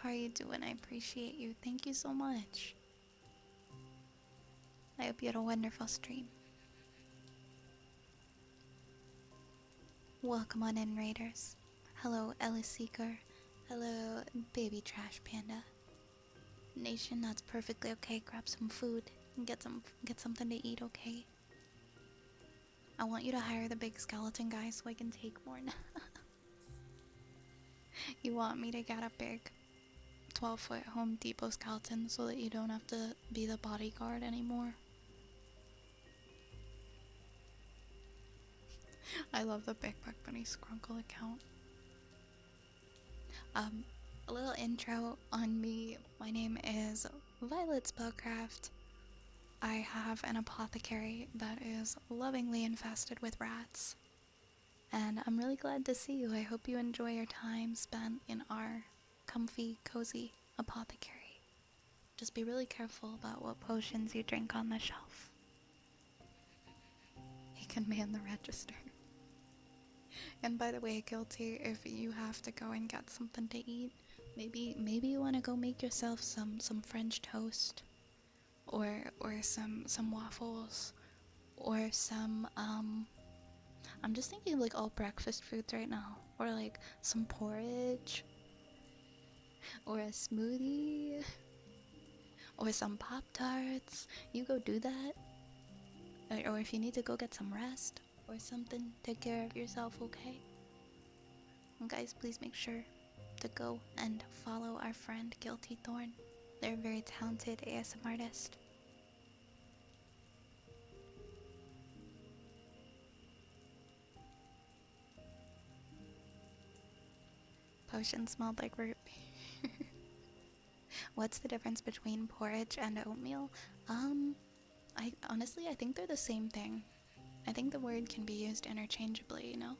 How are you doing? I appreciate you. Thank you so much. I hope you had a wonderful stream. Welcome on in, Raiders. Hello, Ellis Seeker. Hello, Baby Trash Panda. Nation, that's perfectly okay. Grab some food and get something to eat, okay? I want you to hire the big skeleton guy so I can take more naps. You want me to get a big 12-foot Home Depot skeleton so that you don't have to be the bodyguard anymore? I love the Big Buck Bunny Scrunkle account. A little intro on me. My name is Violet Spellcraft. I have an apothecary that is lovingly infested with rats. And I'm really glad to see you. I hope you enjoy your time spent in our comfy, cozy apothecary. Just be really careful about what potions you drink on the shelf. He can man the register. And by the way, Guilty, if you have to go and get something to eat, maybe you want to go make yourself some French toast, or some waffles, or some I'm just thinking like all breakfast foods right now, or like some porridge, or a smoothie, or some Pop-Tarts. You go do that, or if you need to go get some rest or something, take care of yourself, okay? And guys, please make sure to go and follow our friend Guilty Thorn. They're a very talented ASM artist. Potion smelled like root beer. What's the difference between porridge and oatmeal? I honestly think they're the same thing. I think the word can be used interchangeably, you know?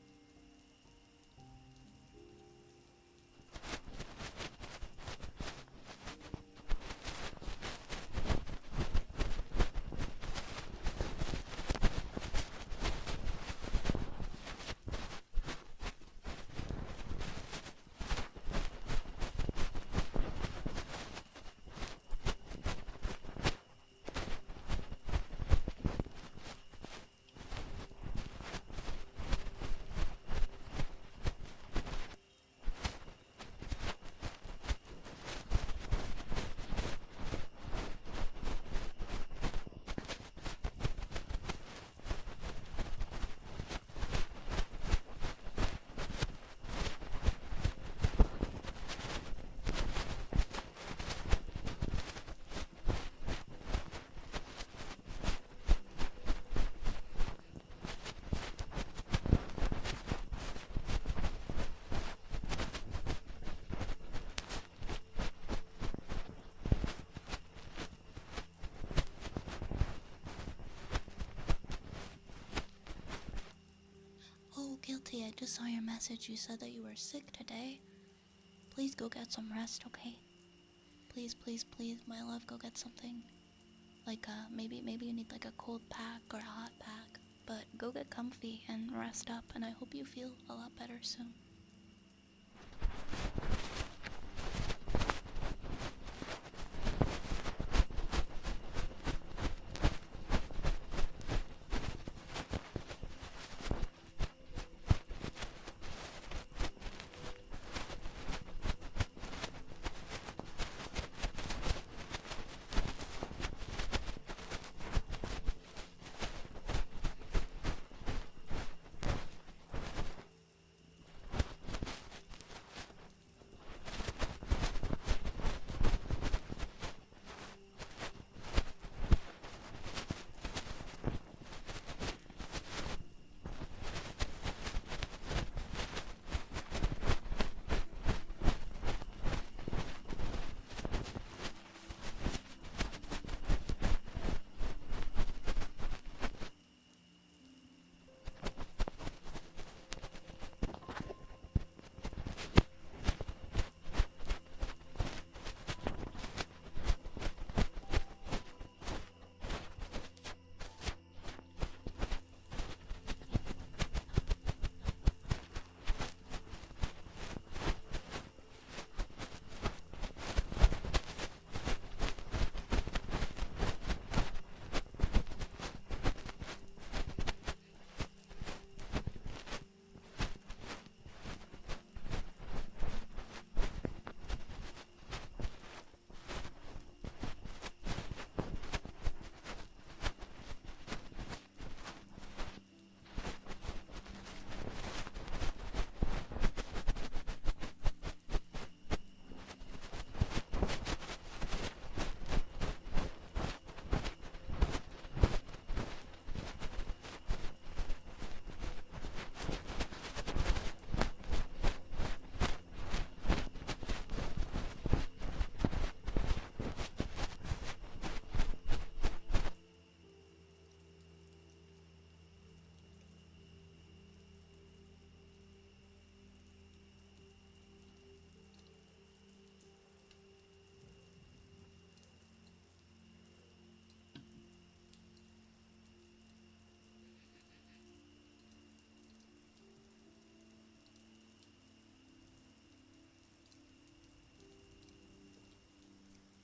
just saw your message. You said that you were sick today. Please go get some rest, okay? Please, please, please, my love, go get something. Like, maybe you need like a cold pack or a hot pack. But go get comfy and rest up, and I hope you feel a lot better soon.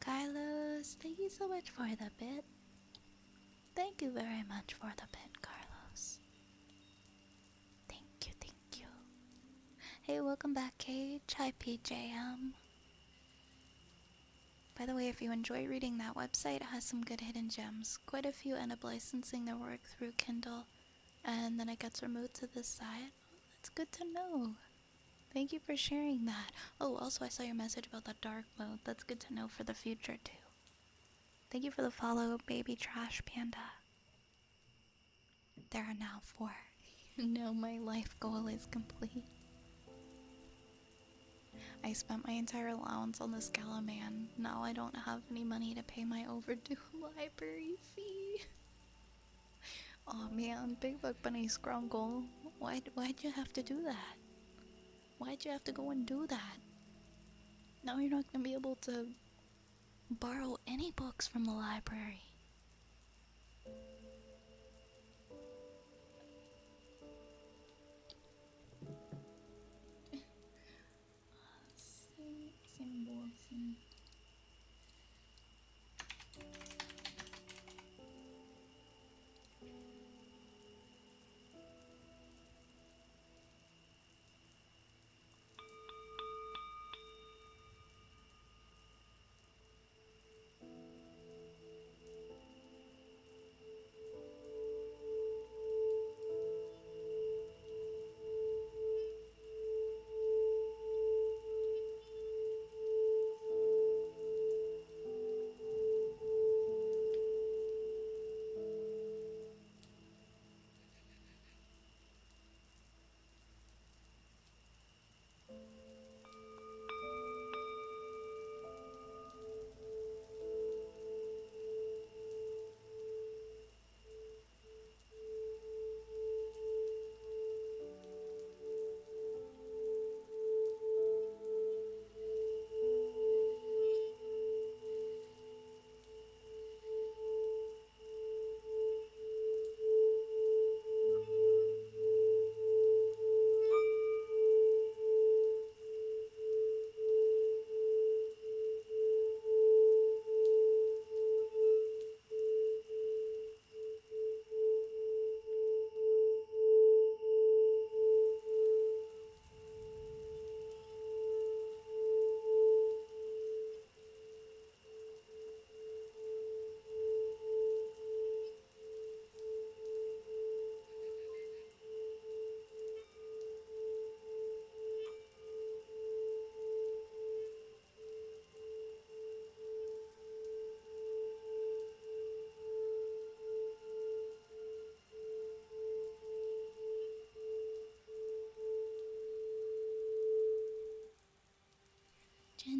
Carlos, thank you so much for the bit. Thank you very much for the bit, Carlos. Thank you, thank you. Hey, welcome back, Cage. Hi, PJM. By the way, if you enjoy reading that website, it has some good hidden gems. Quite a few end up licensing their work through Kindle, and then it gets removed to this side. That's good to know. Thank you for sharing that. Oh, also I saw your message about the dark mode. That's good to know for the future, too. Thank you for the follow, Baby Trash Panda. There are now 4. Now my life goal is complete. I spent my entire allowance on the Scala man. Now I don't have any money to pay my overdue library fee. Aw, man, Big Buck Bunny Scrungle. Why'd you have to do that? Why'd you have to go and do that? Now you're not gonna be able to borrow any books from the library.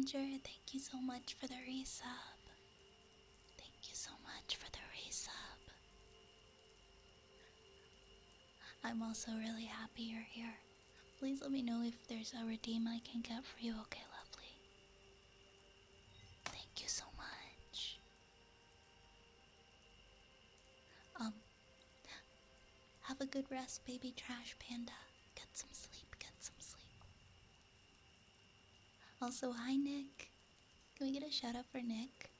Ginger, thank you so much for the resub. Thank you so much for the resub. I'm also really happy you're here. Please let me know if there's a redeem I can get for you, okay, lovely? Thank you so much. Um, have a good rest, baby trash panda. Get some sleep, get some sleep. Also, hi, Nick. Can we get a shout out for Nick?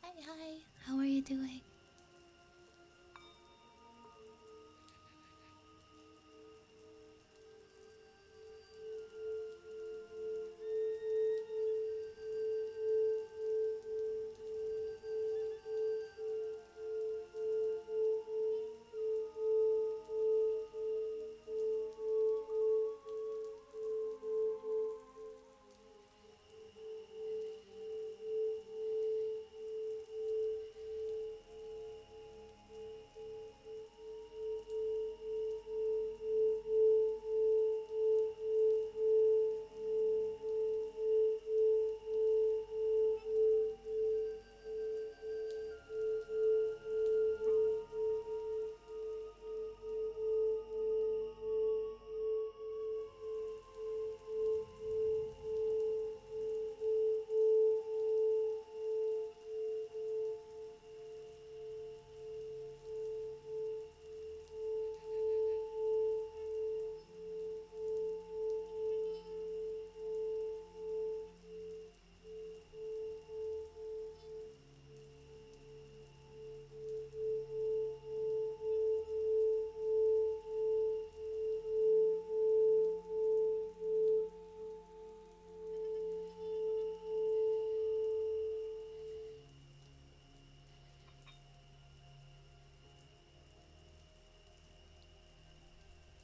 Hi, hi. How are you doing?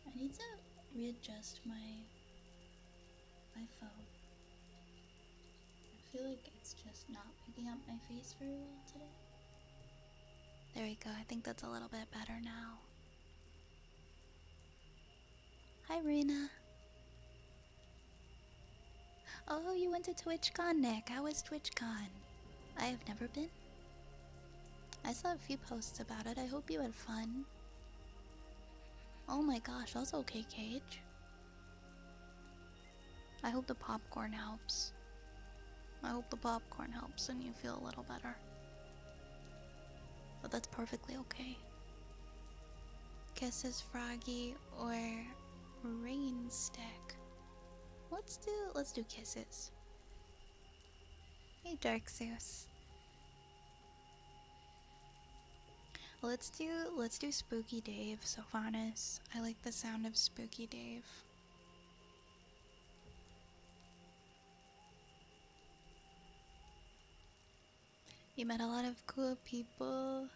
I need to readjust my iPhone. I feel like it's just not picking up my face very well today. There we go. I think that's a little bit better now. Hi, Rena. Oh, you went to TwitchCon, Nick. How was TwitchCon? I have never been. I saw a few posts about it. I hope you had fun. Oh my gosh, that's okay, Cage. I hope the popcorn helps. I hope the popcorn helps and you feel a little better. But that's perfectly okay. Kisses, Froggy, or Rain Stick. Let's do kisses. Hey, Dark Zeus. Let's do Spooky Dave, Sophanis. I like the sound of Spooky Dave. You met a lot of cool people.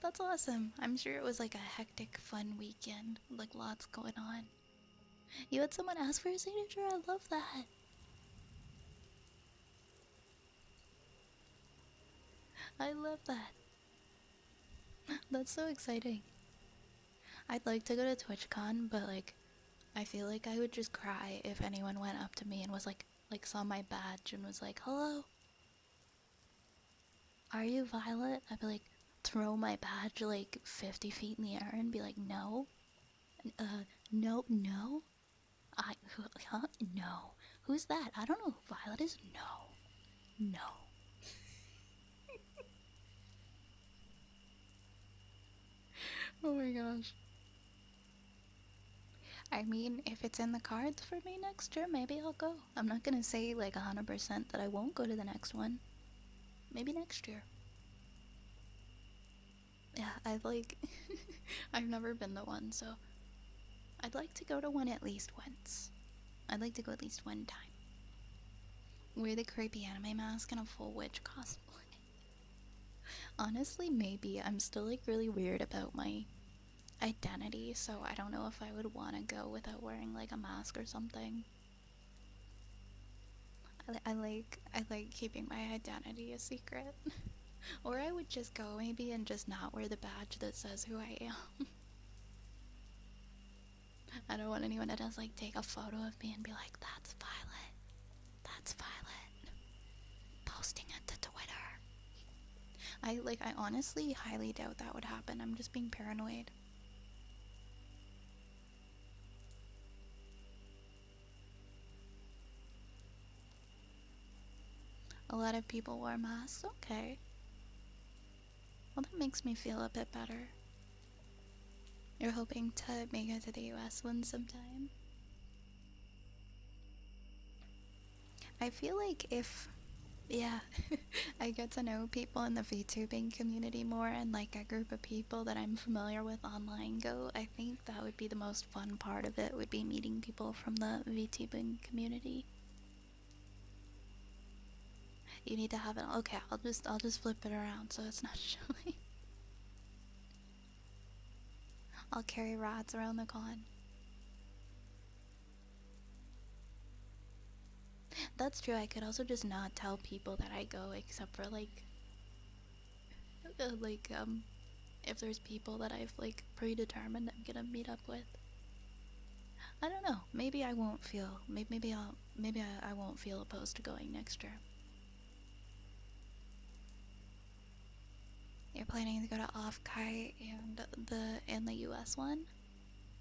That's awesome. I'm sure it was like a hectic, fun weekend. Like lots going on. You had someone ask for your signature? I love that. I love that. That's so exciting. I'd like to go to TwitchCon, but like, I feel like I would just cry if anyone went up to me and was like saw my badge and was like, "Hello, are you Violet?" I'd be like, throw my badge like 50 feet in the air and be like, "No, no, no, huh? No. Who's that? I don't know who Violet is. No, no." Oh my gosh. I mean, if it's in the cards for me next year, maybe I'll go. I'm not gonna say like 100% that I won't go to the next one. Maybe next year. Yeah, I've like, I've never been to one, so I'd like to go to one at least once. I'd like to go at least one time. Wear the creepy anime mask and a full witch cosplay. Honestly, maybe. I'm still like really weird about my identity, so I don't know if I would want to go without wearing like a mask or something. I like keeping my identity a secret. Or I would just go maybe and just not wear the badge that says who I am. I don't want anyone to just like take a photo of me and be like, "That's Violet. It's Violet. Posting it to Twitter. I honestly highly doubt that would happen. I'm just being paranoid. A lot of people wear masks. Okay. Well, that makes me feel a bit better. You're hoping to make it to the US one sometime? I feel like if, yeah, I get to know people in the VTubing community more and like a group of people that I'm familiar with online go, I think that would be the most fun part of it, would be meeting people from the VTubing community. You need to have it. Okay, I'll just flip it around so it's not showing. I'll carry rods around the con. That's true. I could also just not tell people that I go, except for like if there's people that I've like predetermined I'm gonna meet up with. I don't know. Maybe I won't feel. Maybe I won't feel opposed to going next year. You're planning to go to Off Kite and the US one.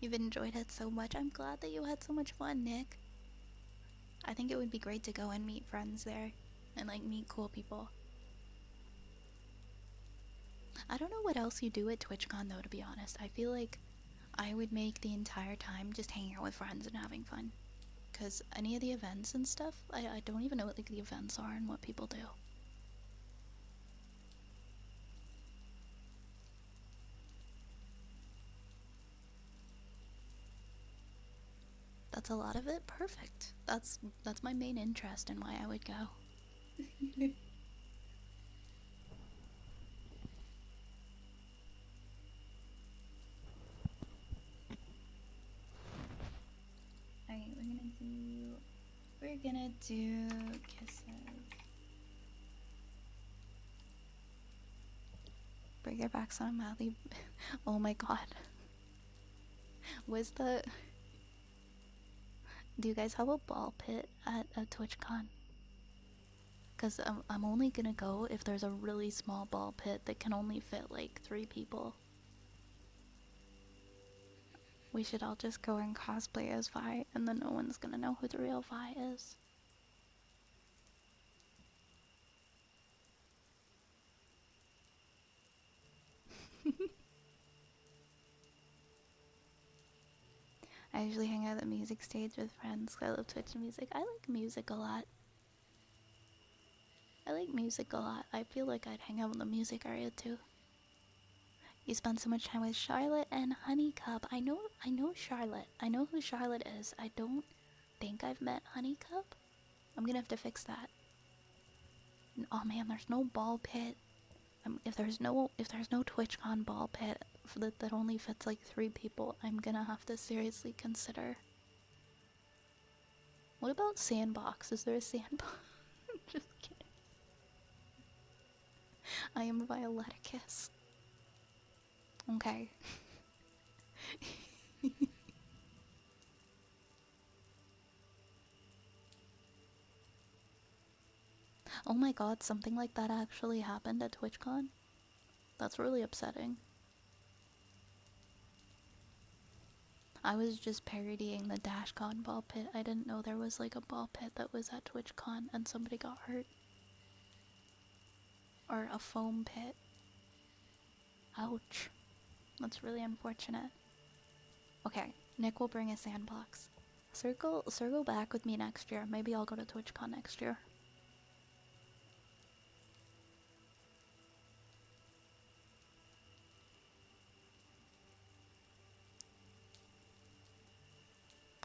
You've enjoyed it so much. I'm glad that you had so much fun, Nick. I think it would be great to go and meet friends there and like meet cool people. I don't know what else you do at TwitchCon though, to be honest. I feel like I would make the entire time just hanging out with friends and having fun. Because any of the events and stuff, I don't even know what like the events are and what people do. That's a lot of it. Perfect. That's my main interest in why I would go. Alright, we're gonna do kisses. Bring your backs on madly. Oh my god. Was the Do you guys have a ball pit at a TwitchCon? Because I'm only gonna go if there's a really small ball pit that can only fit like 3 people. We should all just go and cosplay as Vi, and then no one's gonna know who the real Vi is. I usually hang out at the music stage with friends. I love Twitch music. I like music a lot. I feel like I'd hang out in the music area too. You spend so much time with Charlotte and Honeycup. I know Charlotte. I know who Charlotte is. I don't think I've met Honeycup. I'm gonna have to fix that. Oh man, there's no ball pit. If there's no TwitchCon ball pit that only fits like 3 people, I'm gonna have to seriously consider. What about sandbox? Is there a sandbox? Just kidding. I am Violeticus. Okay. Oh my god, something like that actually happened at TwitchCon? That's really upsetting. I was just parodying the DashCon ball pit. I didn't know there was like a ball pit that was at TwitchCon and somebody got hurt. Or a foam pit. Ouch. That's really unfortunate. Okay, Nick will bring a sandbox. Circle back with me next year. Maybe I'll go to TwitchCon next year.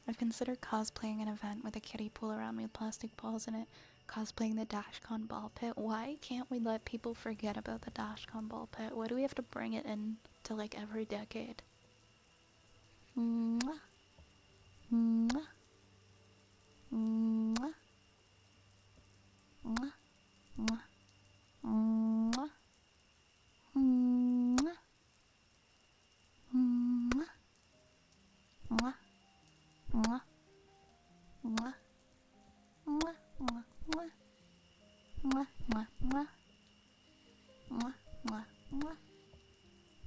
I've considered cosplaying an event with a kiddie pool around me with plastic balls in it. Cosplaying the DashCon ball pit. Why can't we let people forget about the DashCon ball pit? Why do we have to bring it in to like every decade? Mwah. Mwah. Mwah. Mwah. Mwah. Mwah. Mwah. Mwah. Mwah. Mwah. Mwah. Mwah. Mwah.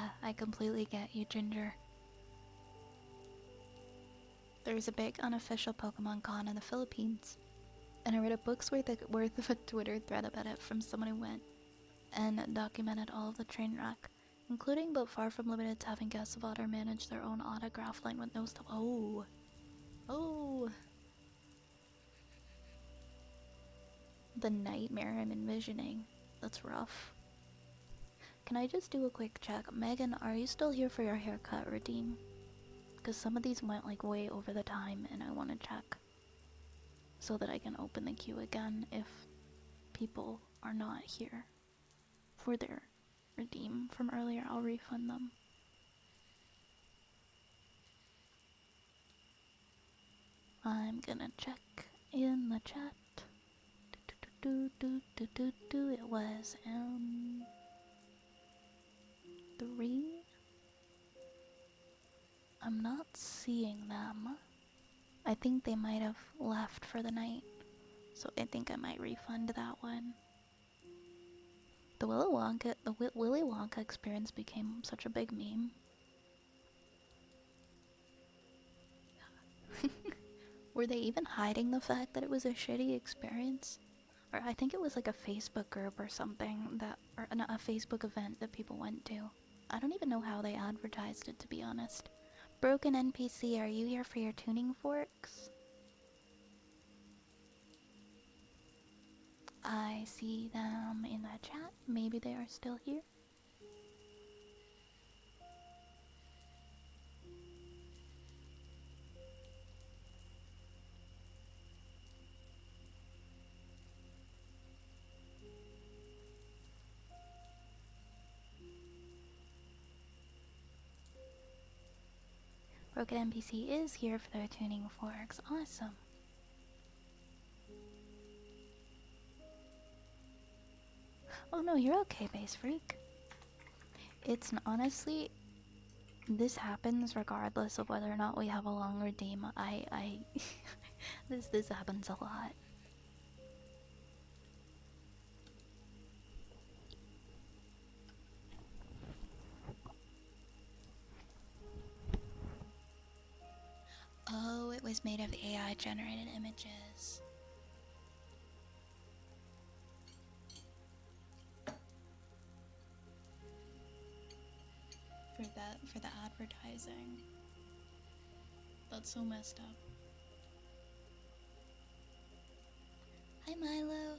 Yeah, I completely get you, Ginger. There's a big unofficial Pokemon Con in the Philippines, and I read a book's worth of a Twitter thread about it from someone who went and documented all of the train wreck, including but far from limited to having guests of honor manage their own autograph line with no stop. Oh, oh, the nightmare I'm envisioning. That's rough. Can I just do a quick check? Megan, are you still here for your haircut routine? Because some of these went like way over the time and I want to check so that I can open the queue again if people are not here for their redeem from earlier. I'll refund them. I'm gonna check in the chat. It was 3. I'm not seeing them. I think they might have left for the night, so I think I might refund that one. The Willy Wonka experience became such a big meme. Were they even hiding the fact that it was a shitty experience? Or I think it was like a Facebook group or something that, or a Facebook event that people went to. I don't even know how they advertised it, to be honest. Broken NPC, are you here for your tuning forks? I see them in the chat. Maybe they are still here. Broken NPC is here for their tuning forks. Awesome. Oh no, you're okay, Base Freak. It's honestly, this happens regardless of whether or not we have a long redeem. This happens a lot. Oh, it was made of AI generated images. For the advertising. That's so messed up. Hi Milo.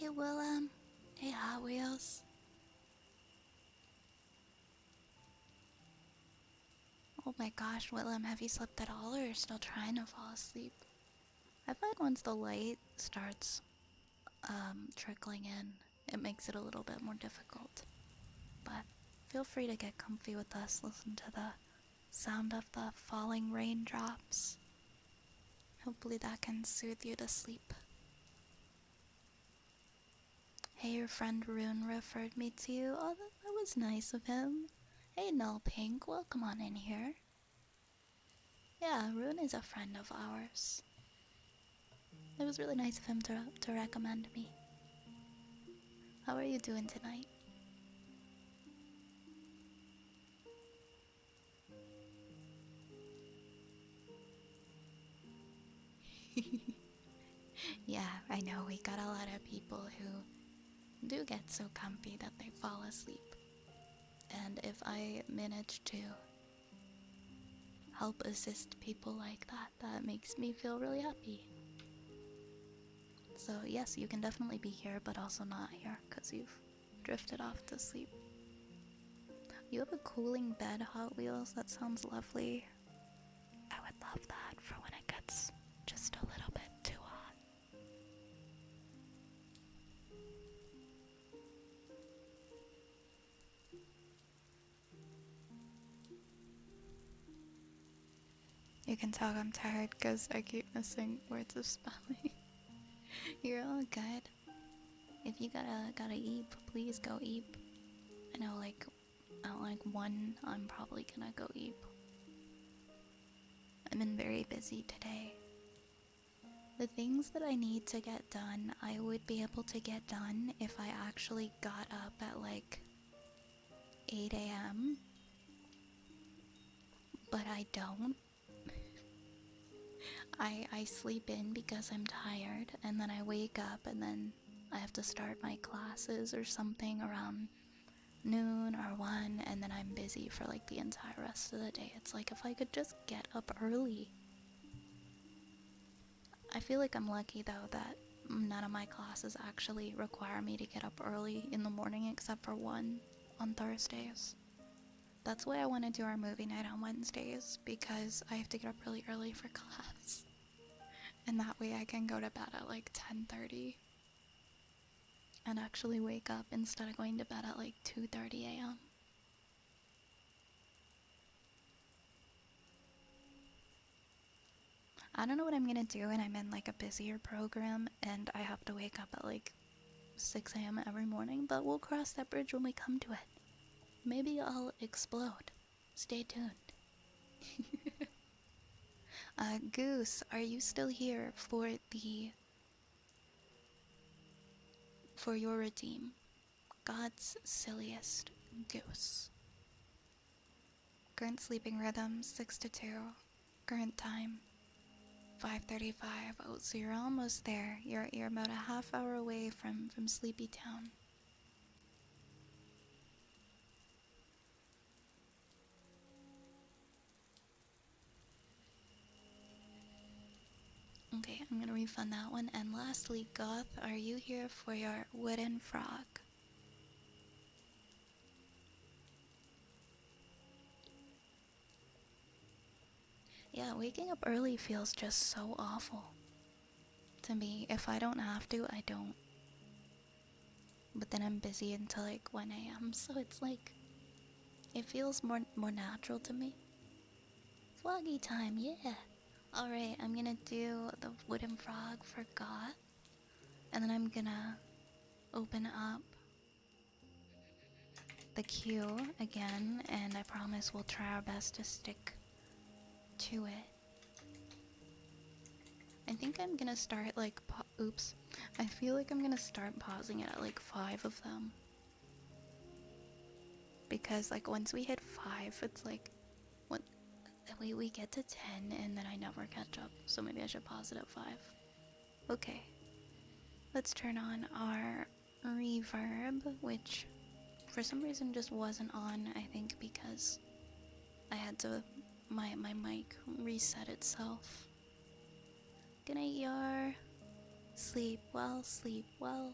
Hey Willem. Hey Hot Wheels. Oh my gosh, Willem, have you slept at all or you're still trying to fall asleep? I find once the light starts trickling in, it makes it a little bit more difficult. But feel free to get comfy with us, listen to the sound of the falling raindrops. Hopefully that can soothe you to sleep. Hey, your friend Rune referred me to you. Oh, that was nice of him. Hey, Null Pink, welcome on in here. Yeah, Rune is a friend of ours. It was really nice of him to recommend me. How are you doing tonight? Yeah, I know we got a lot of people who do get so comfy that they fall asleep. And if I manage to help assist people like that, that makes me feel really happy. So yes, you can definitely be here, but also not here, because you've drifted off to sleep. You have a cooling bed, Hot Wheels? That sounds lovely. I would love that for when it gets just a little bit too hot. You can tell I'm tired because I keep missing words of spelling. You're all good. If you gotta eat, please go eat. I know, like, at like 1, I'm probably gonna go eat. I've been very busy today. The things that I need to get done, I would be able to get done if I actually got up at like 8 a.m. But I don't. I sleep in because I'm tired, and then I wake up, and then I have to start my classes or something around noon or 1, and then I'm busy for like the entire rest of the day. It's like if I could just get up early. I feel like I'm lucky though that none of my classes actually require me to get up early in the morning except for one on Thursdays. That's why I want to do our movie night on Wednesdays, because I have to get up really early for class. And that way I can go to bed at like 10:30 and actually wake up instead of going to bed at like 2:30 a.m. I don't know what I'm gonna do when I'm in like a busier program and I have to wake up at like 6 a.m. every morning, but we'll cross that bridge when we come to it. Maybe I'll explode. Stay tuned. Goose, are you still here for your redeem? God's silliest goose. Current sleeping rhythm 6 to 2. Current time 5:35. Oh, so you're almost there. You're about a half hour away from Sleepy Town. Okay, I'm gonna refund that one. And lastly, Goth, are you here for your wooden frog? Yeah, waking up early feels just so awful to me. If I don't have to, I don't. But then I'm busy until like 1 a.m. So it's like it feels more natural to me. Froggy time, yeah. Alright, I'm gonna do the wooden frog for Goth. And then I'm gonna open up the queue again, and I promise we'll try our best to stick to it. I think I'm gonna start like, oops. I feel like I'm gonna start pausing it at like 5 of them. Because like once we hit 5, it's like, what? We get to 10 and then I never catch up. So maybe I should pause it at 5. Okay. Let's turn on our reverb, which for some reason just wasn't on, I think because I had to, my mic reset itself. Good night, Yar. Sleep well, sleep well.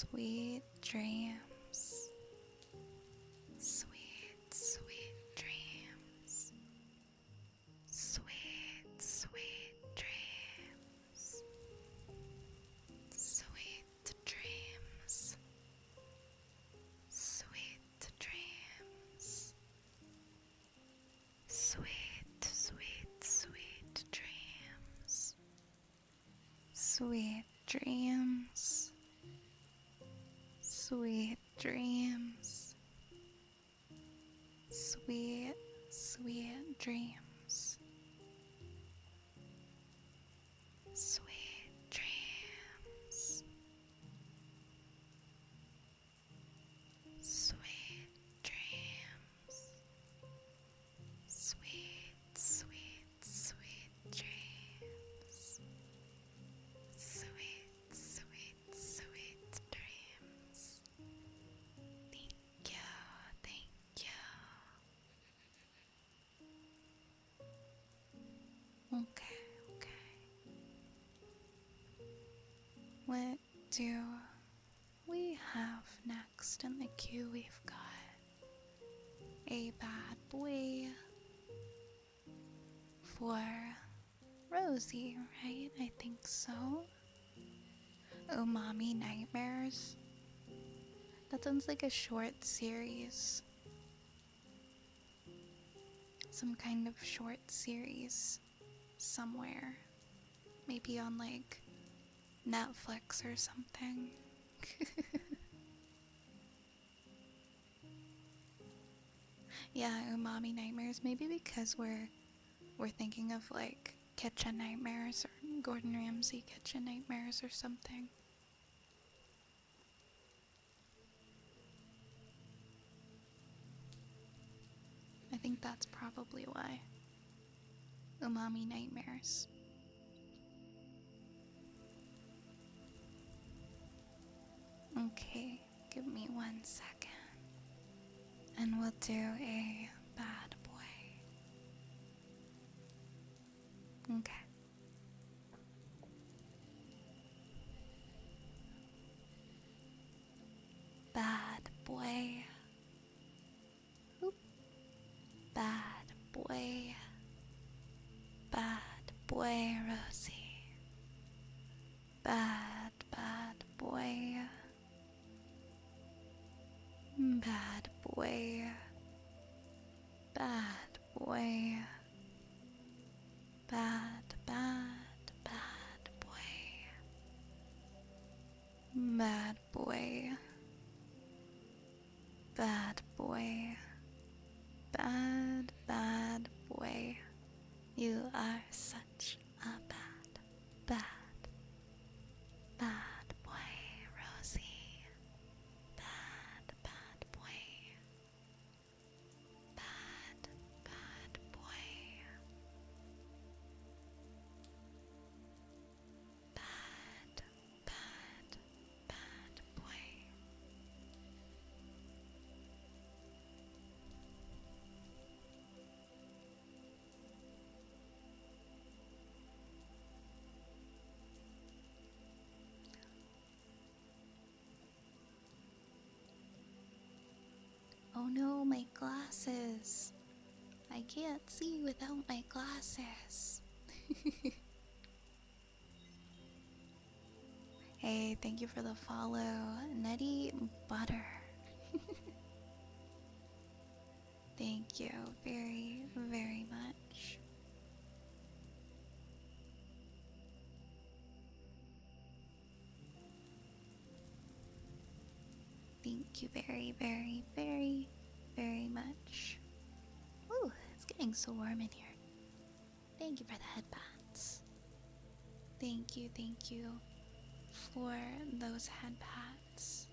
Sweet dreams. Sweet, sweet dreams. Sweet, sweet dreams. Sweet dreams. Sweet dreams. Sweet, sweet, sweet dreams. Sweet dreams. Sweet dreams. Sweet, sweet dreams. Sweet dreams. Sweet dreams. Sweet, sweet, sweet dreams. Sweet, sweet, sweet dreams. Thank you, thank you. Okay, okay. What do we have next in the queue? We've got a bad boy for Rosie, right? I think so. Umami Nightmares. That sounds like a short series. Some kind of short series somewhere. Maybe on like Netflix or something. Yeah, Umami Nightmares. Maybe because we're thinking of like Kitchen Nightmares or Gordon Ramsay Kitchen Nightmares or something. I think that's probably why. Umami Nightmares. Okay, give me 1 second. And we'll do a bad boy. Okay. Bad boy. Oop. Bad boy. Bad boy, Rosie. Bad, bad boy. Bad boy. Bad boy. Bad, bad, bad boy. Bad boy. Bad boy. Bad, bad boy. You are such a bad, bad, bad boy, Rosie. Bad, bad boy. Bad, bad boy. Bad, bad, bad boy. Oh no, my glasses. I can't see without my glasses. Hey, thank you for the follow, Nutty Butter. Thank you very, very much. Thank you very, very, very, very much. Ooh, it's getting so warm in here. Thank you for the headbands. Thank you for those headbands.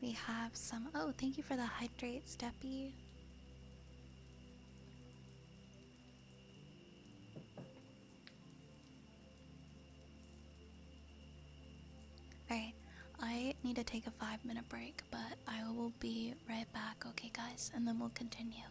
We have some. Oh, thank you for the hydrate, Steppy. Alright, I need to take a 5-minute break, but I will be right back, okay, guys? And then we'll continue.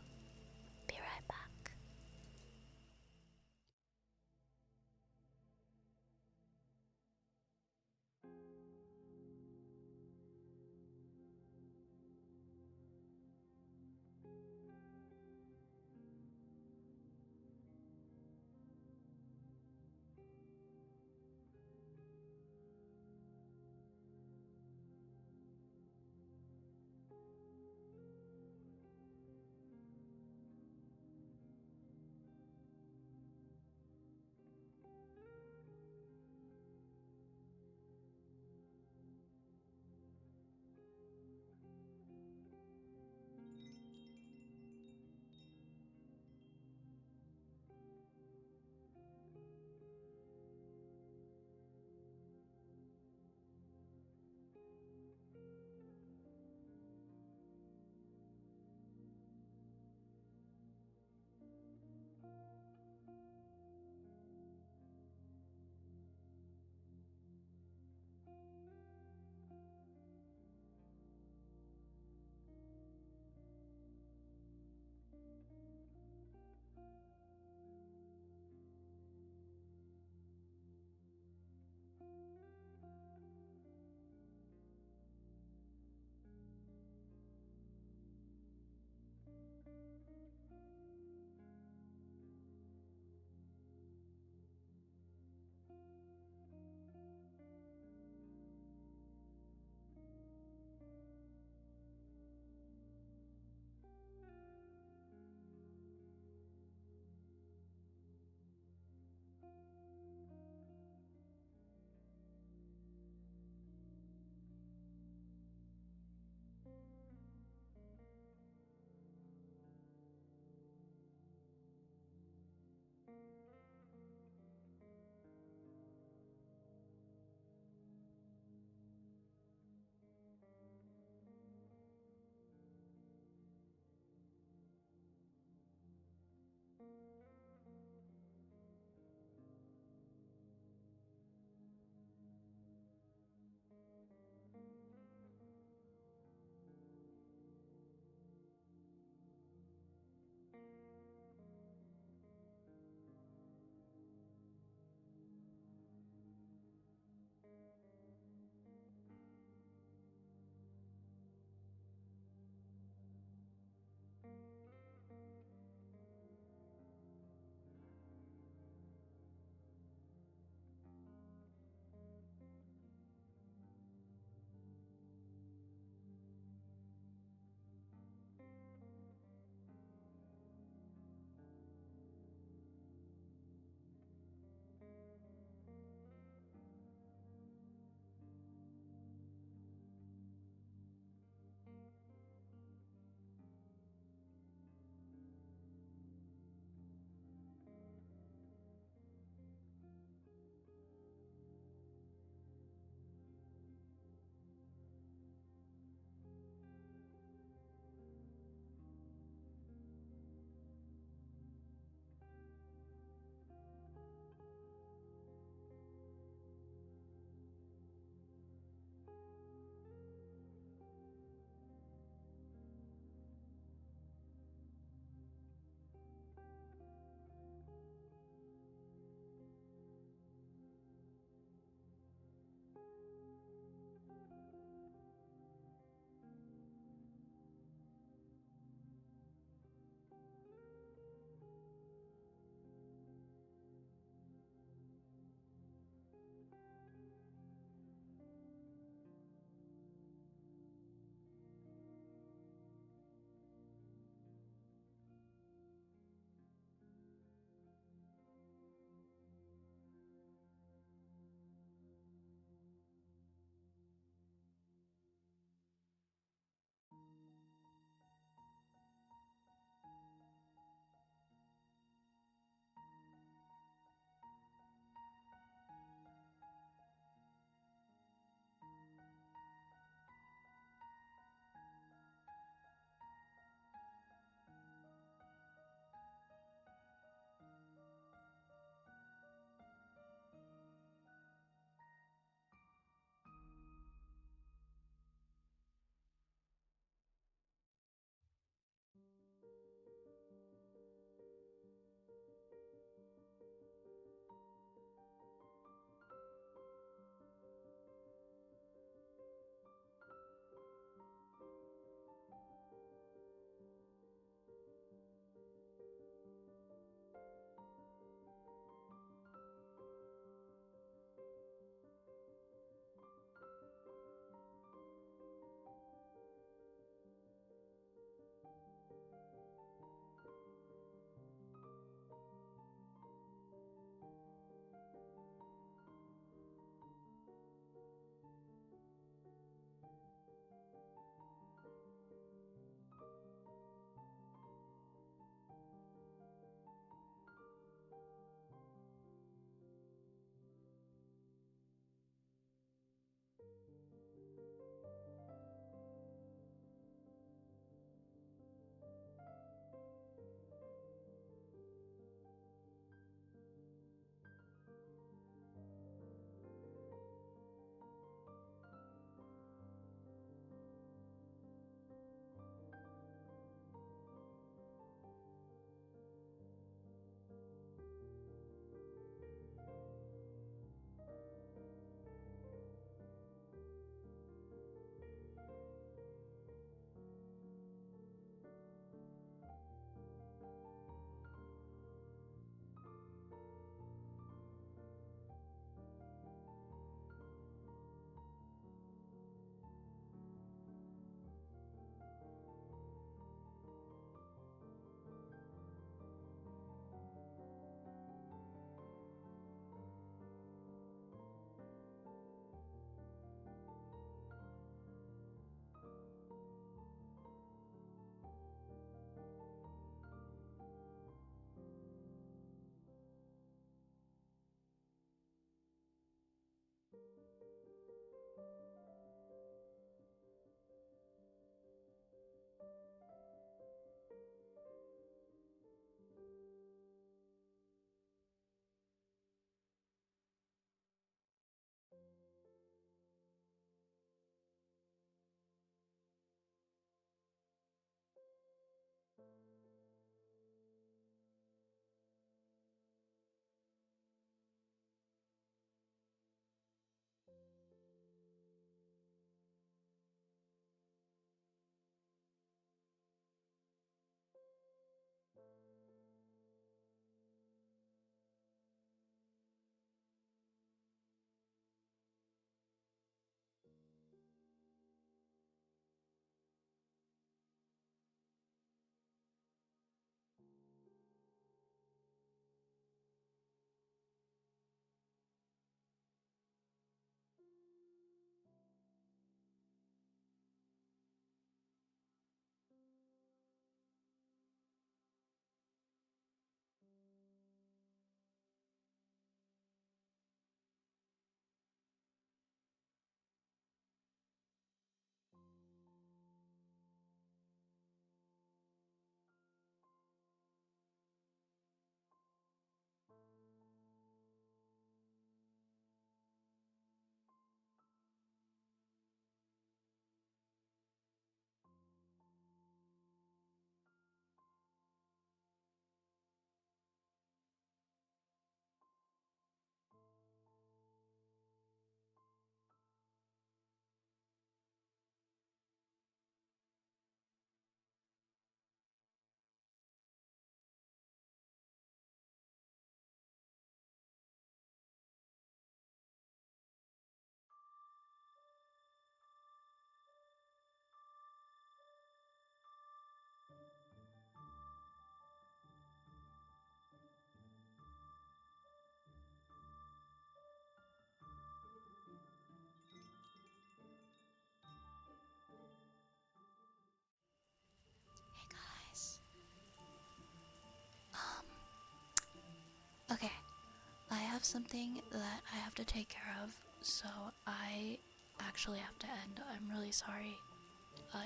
have something that I have to take care of, so I actually have to end. I'm really sorry.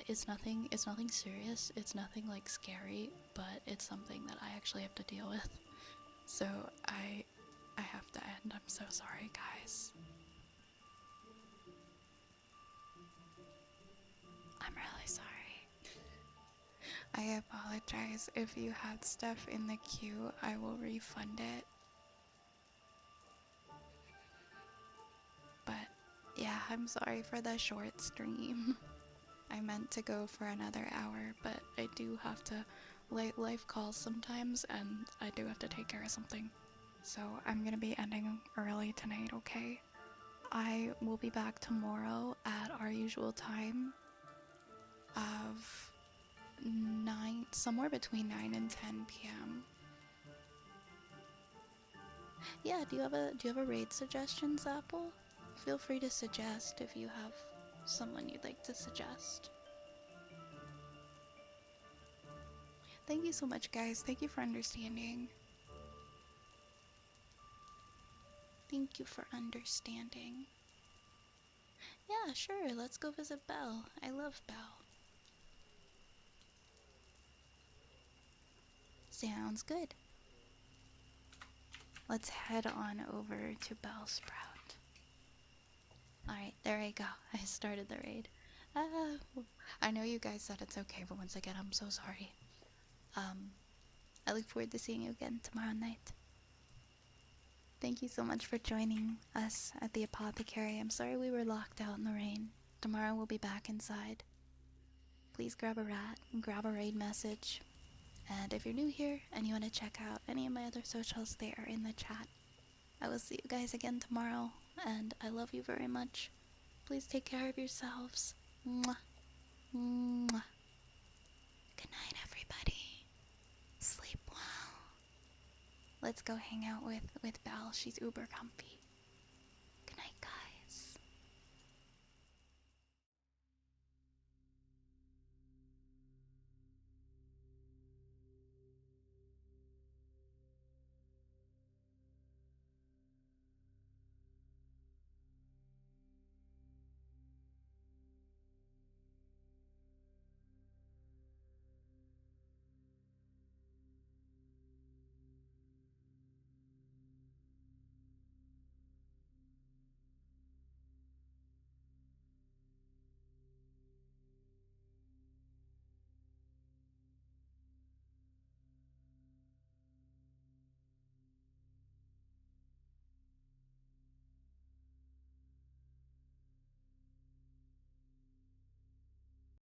It's nothing serious. It's nothing like scary, but it's something that I actually have to deal with. So I have to end. I'm so sorry, guys. I'm really sorry. I apologize if you had stuff in the queue. I will refund it. But yeah, I'm sorry for the short stream. I meant to go for another hour, but I do have to life calls sometimes, and I do have to take care of something. So I'm gonna be ending early tonight, okay? I will be back tomorrow at our usual time of 9, somewhere between 9 and 10 p.m. Yeah, do you have a raid suggestions, Apple? Feel free to suggest if you have someone you'd like to suggest. Thank you so much, guys. Thank you for understanding. Thank you for understanding. Yeah, sure, let's go visit Belle. I love Belle. Sounds good. Let's head on over to Belle Sprout. Alright, there I go. I started the raid. Uh, I know you guys said it's okay, but once again, I'm so sorry. I look forward to seeing you again tomorrow night. Thank you so much for joining us at the apothecary. I'm sorry we were locked out in the rain. Tomorrow we'll be back inside. Please grab a rat and grab a raid message. And if you're new here and you want to check out any of my other socials, they are in the chat. I will see you guys again tomorrow, and I love you very much. Please take care of yourselves. Mwah. Mwah. Good night, everybody. Sleep well. Let's go hang out with Belle. She's uber comfy.